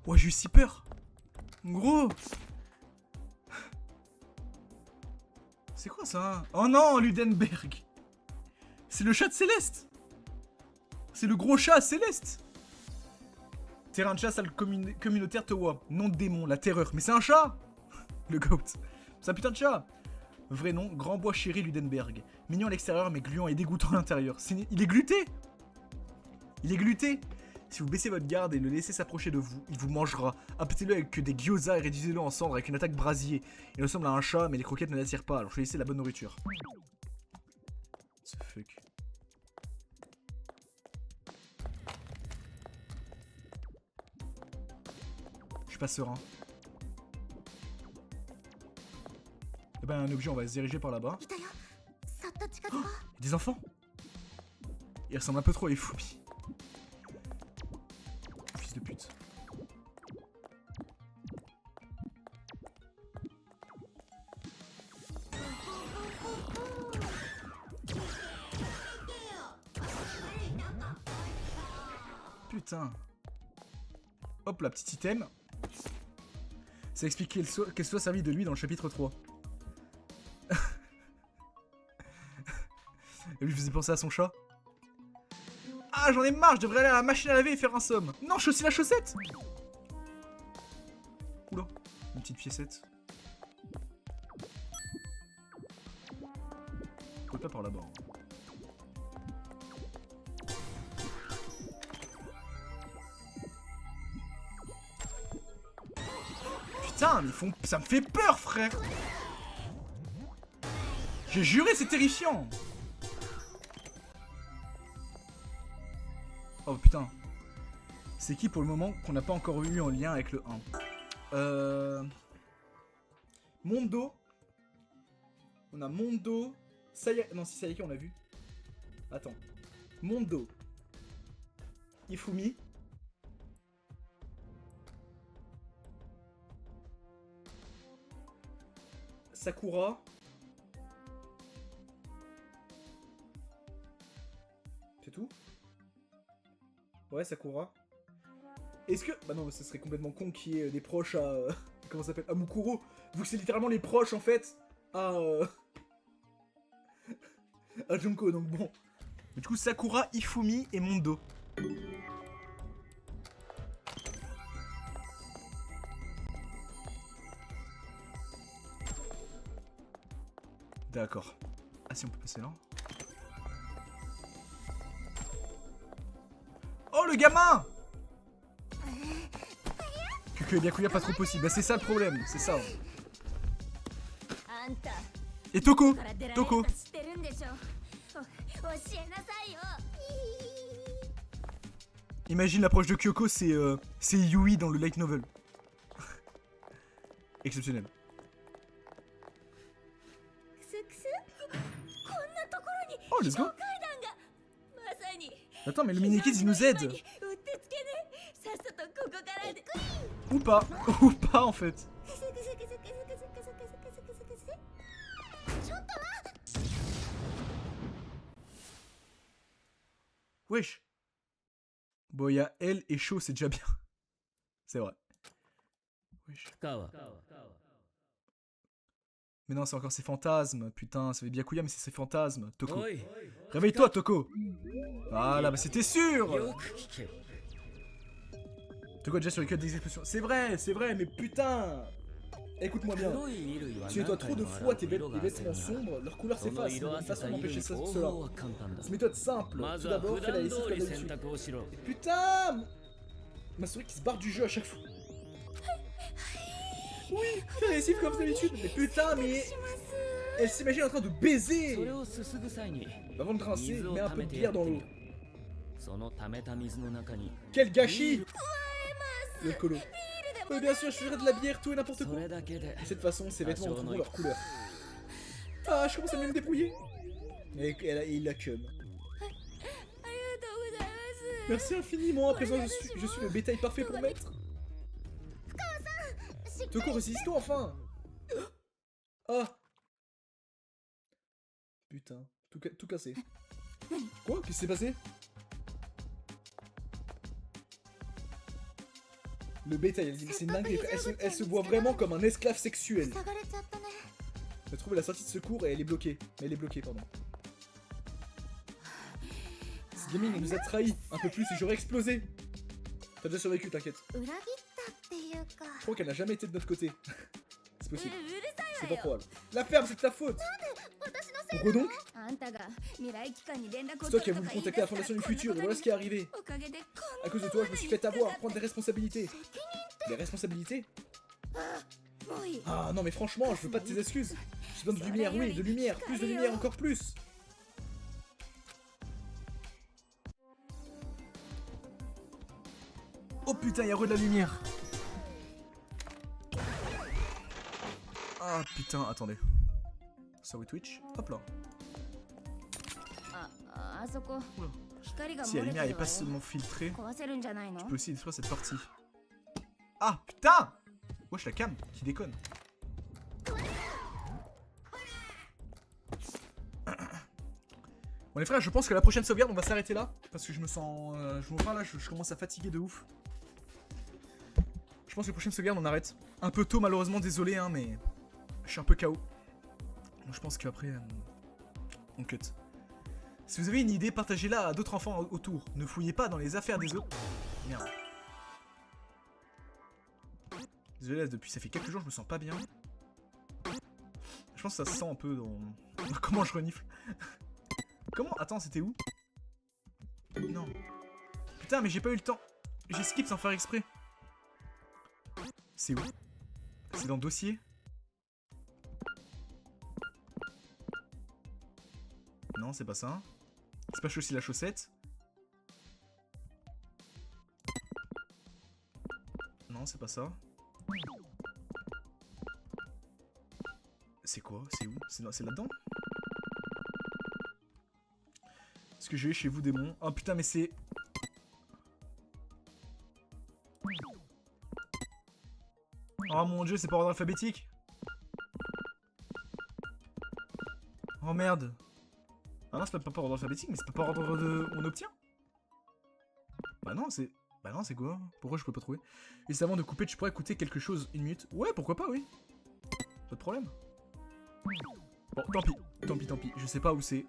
Ouais, j'ai eu si peur. Gros. C'est quoi ça? Oh non, Ludenberg. C'est le chat de Céleste. C'est le gros chat Céleste. Terrain de chasse à le communautaire Towa. Nom de démon, la terreur. Mais c'est un chat. Le goat. C'est un putain de chat. Vrai nom, Grand Bois Chéri Ludenberg. Mignon à l'extérieur, mais gluant et dégoûtant à l'intérieur. Il est gluté. Il est gluté. Si vous baissez votre garde et le laissez s'approcher de vous, il vous mangera. Appâtez-le avec des gyoza et réduisez-le en cendres avec une attaque brasier. Il ressemble à un chat, mais les croquettes ne l'attirent pas, alors choisissez la bonne nourriture. The fuck. suis pas serein. Eh ben, un objet, on va se diriger par là-bas. Oh, des enfants. Ils ressemblent un peu trop à les Fumi. Fils de pute. Putain. Hop, la petite item. Ça explique qu'elle soit servie de lui dans le chapitre 3. Elle lui faisait penser à son chat. Ah, j'en ai marre, je devrais aller à la machine à laver et faire un somme. Non, je suis aussi la chaussette. Oula, une petite piécette. Faut pas par là-bas. Putain, mais ça me fait peur, frère. J'ai juré, c'est terrifiant. Oh putain. C'est qui pour le moment qu'on n'a pas encore eu en lien avec le 1 Mondo. On a Mondo. Sayaka. Non, si Sayaka on l'a vu. Attends. Mondo. Ifumi. Sakura. C'est tout? Ouais, Sakura. Est-ce que... Bah non, ce serait complètement con qu'il y ait des proches à... comment ça s'appelle? À Mukuro. Vu que c'est littéralement les proches, en fait, à... à Junko, donc bon. Mais du coup, Sakura, Ifumi et Mondo. D'accord. Ah si, on peut passer là. Oh, le gamin! Que et Byakuya pas trop possible. Bah c'est ça le problème, c'est ça. Et Toko! Toko! Imagine l'approche de Kyoko, c'est Yui dans le light novel. Exceptionnel. Oh, let's go! Attends, mais le mini-kids il nous aide! Ou pas! Ou pas en fait! Wesh! Bon, il y a elle et Sho, c'est déjà bien. C'est vrai. Wesh. Mais non, c'est encore ses fantasmes. Putain, ça fait Byakuya, mais c'est ses fantasmes. Toko. Réveille-toi, Toko! Voilà, bah c'était sûr! Toko déjà sur les codes d'exécution. C'est vrai, mais putain! Écoute-moi bien. Tu nettoies trop de fois tes vêtements sombres, leur couleur s'efface. Il y a une façon d'empêcher cela. C'est une méthode simple. Tout d'abord, fais la lessive comme d'habitude. Putain! Ma souris qui se barre du jeu à chaque fois. Oui, fais la lessive comme d'habitude. Mais putain, mais... Elle s'imagine en train de baiser. Avant de rincer, mets un peu de bière dans l'eau. Quel gâchis! Le colo. Oui, bien sûr, je ferai de la bière, tout et n'importe quoi. De cette façon, ces vêtements retrouveront leur couleur. Ah, je commence à mieux me débrouiller. Et il la cum. Merci infiniment, à présent je suis le bétail parfait pour maître. Toko, résiste-toi enfin. Ah. Putain, tout cassé. Quoi? Qu'est-ce qui s'est passé? Le bétail, elle dit, c'est dingue, elle se voit vraiment comme un esclave sexuel. Elle a trouvé la sortie de secours et elle est bloquée. Mais elle est bloquée, pardon. Cette gamine, elle nous a trahis. Un peu plus et j'aurais explosé. T'as déjà survécu, t'inquiète. Je crois qu'elle n'a jamais été de notre côté. C'est possible. C'est pas probable. La ferme, c'est de ta faute. Pourquoi donc? C'est toi qui as voulu contacter la Fondation du Futur et voilà ce qui est arrivé. À cause de toi, je me suis fait avoir, prendre des responsabilités. Des responsabilités? Ah non mais franchement, je veux pas de tes excuses. J'ai besoin de lumière, oui, de lumière, plus de lumière, encore plus. Oh putain, il y a de la lumière. Ah putain, attendez. Sorry Twitch. Hop là. Oula. Si la lumière est pas seulement filtrée, tu peux aussi détruire cette partie. Ah putain! Wesh la cam, qui déconne. Bon les frères, je pense que la prochaine sauvegarde on va s'arrêter là. Parce que je me sens... je vois pas là, je commence à fatiguer de ouf. Je pense que la prochaine sauvegarde on arrête. Un peu tôt malheureusement, désolé hein, mais... Je suis un peu KO. Donc je pense qu'après... on cut. Si vous avez une idée, partagez-la à d'autres enfants autour. Ne fouillez pas dans les affaires des autres. Merde. Désolé, là, depuis ça fait quelques jours, je me sens pas bien. Je pense que ça se sent un peu dans... Comment je renifle. Comment? Attends, c'était où? Non. Putain, mais j'ai pas eu le temps. J'ai skip sans faire exprès. C'est où? C'est dans le dossier? Non, c'est pas ça. C'est pas aussi la chaussette. Non, c'est pas ça. C'est quoi? C'est où? C'est là-dedans? Est-ce que j'ai chez vous démon? Oh putain, mais c'est... Oh mon dieu, c'est par ordre alphabétique? Oh merde. Ah non, c'est pas par ordre alphabétique, mais c'est pas par ordre de... on obtient? Bah non, c'est... Bah non, c'est quoi? Pourquoi je peux pas trouver? Et avant de couper, tu pourrais écouter quelque chose une minute? Ouais, pourquoi pas, oui. Pas de problème. Bon, tant pis, je sais pas où c'est.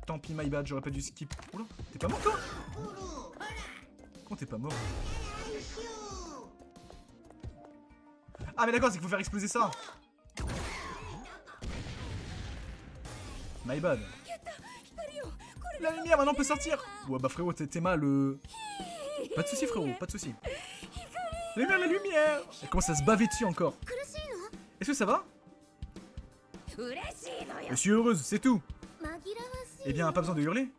Tant pis, my bad, j'aurais pas dû skip. Oula, t'es pas mort toi? Comment t'es pas mort? Ah mais d'accord, c'est qu'il faut faire exploser ça. My bad. La lumière maintenant peut sortir. Ouais bah frérot, t'es mal. Pas de soucis frérot, pas de soucis. La lumière. Elle commence à se baver dessus encore. Est-ce que ça va? Je suis heureuse, c'est tout. Eh bien, pas besoin de hurler.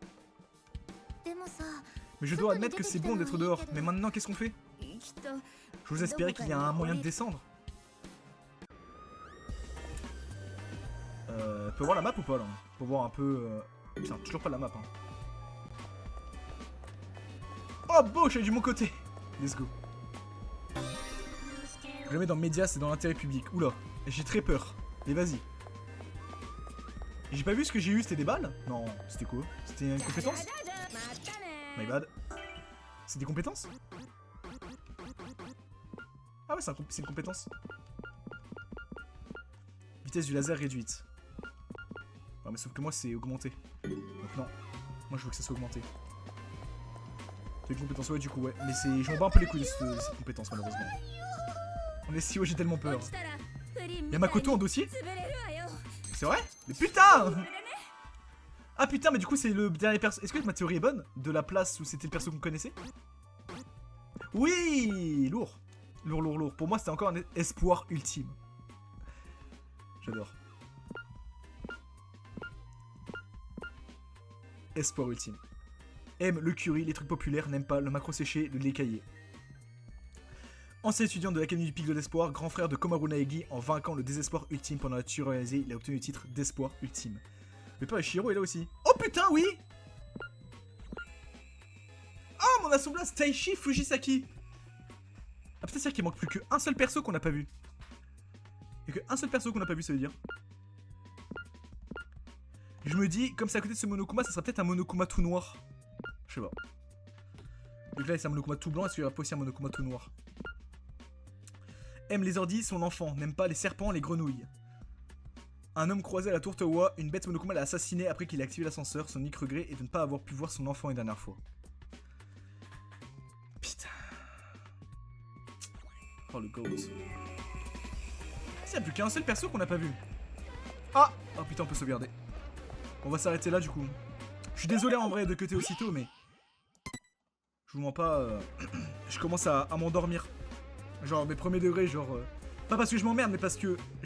Mais je dois admettre que c'est bon d'être dehors. Mais maintenant, qu'est-ce qu'on fait? Je vous espérais qu'il y a un moyen de descendre. Peut voir la map ou pas là? Pour voir un peu... Putain, toujours pas la map hein. Oh beau, je suis du mon côté. Let's go. Je le mets dans médias, c'est dans l'intérêt public. Oula, j'ai très peur. Mais vas-y. J'ai pas vu ce que j'ai eu, c'était des balles? Non, c'était quoi? C'était une compétence? My bad. C'est des compétences? Ah ouais, c'est une compétence. Vitesse du laser réduite. Ouais, mais sauf que moi c'est augmenté. Donc non. Moi je veux que ça soit augmenté. C'est une compétence, ouais, du coup, ouais. Mais c'est. Je m'en bats un peu les couilles de cette compétence, malheureusement. On est si haut, j'ai tellement peur. Y'a Makoto en dossier? C'est vrai? Mais putain! Ah putain, mais du coup, c'est le dernier perso. Est-ce que ma théorie est bonne? De la place où c'était le perso qu'on connaissait? Oui! Lourd. Lourd. Pour moi, c'était encore un espoir ultime. J'adore. Espoir ultime. Aime le curry, les trucs populaires, n'aime pas le macro séché, le lait caillé. Ancien étudiant de l'Académie du Pic de l'Espoir, grand frère de Komaru Naegi, en vainquant le désespoir ultime pendant la tuerie réalisée, il a obtenu le titre d'espoir ultime. Le père Shiro est là aussi. Oh putain, oui! Oh, mon assemblage, Taishi Fujisaki! Ah putain, c'est-à-dire qu'il manque plus qu'un seul perso qu'on n'a pas vu. Il n'y a qu'un seul perso qu'on n'a pas vu, ça veut dire. Je me dis, comme c'est à côté de ce Monokuma, ça sera peut-être un Monokuma tout noir. Je sais pas. Donc là, c'est un Monokuma tout blanc, est-ce qu'il y aura pas aussi un Monokuma tout noir? Aime les ordi, son enfant, n'aime pas les serpents, les grenouilles. Un homme croisé à la tour Towa, une bête Monokuma l'a assassiné après qu'il ait activé l'ascenseur. Son unique regret est de ne pas avoir pu voir son enfant une dernière fois. Putain. Oh le goat. Il n'y a plus qu'un seul perso qu'on n'a pas vu. Ah! Oh putain, on peut sauvegarder. On va s'arrêter là du coup. Je suis désolé en vrai de cutter aussitôt, mais... Je vous mens pas, je commence à m'endormir. Genre mes premiers degrés, genre... Pas parce que je m'emmerde, mais parce que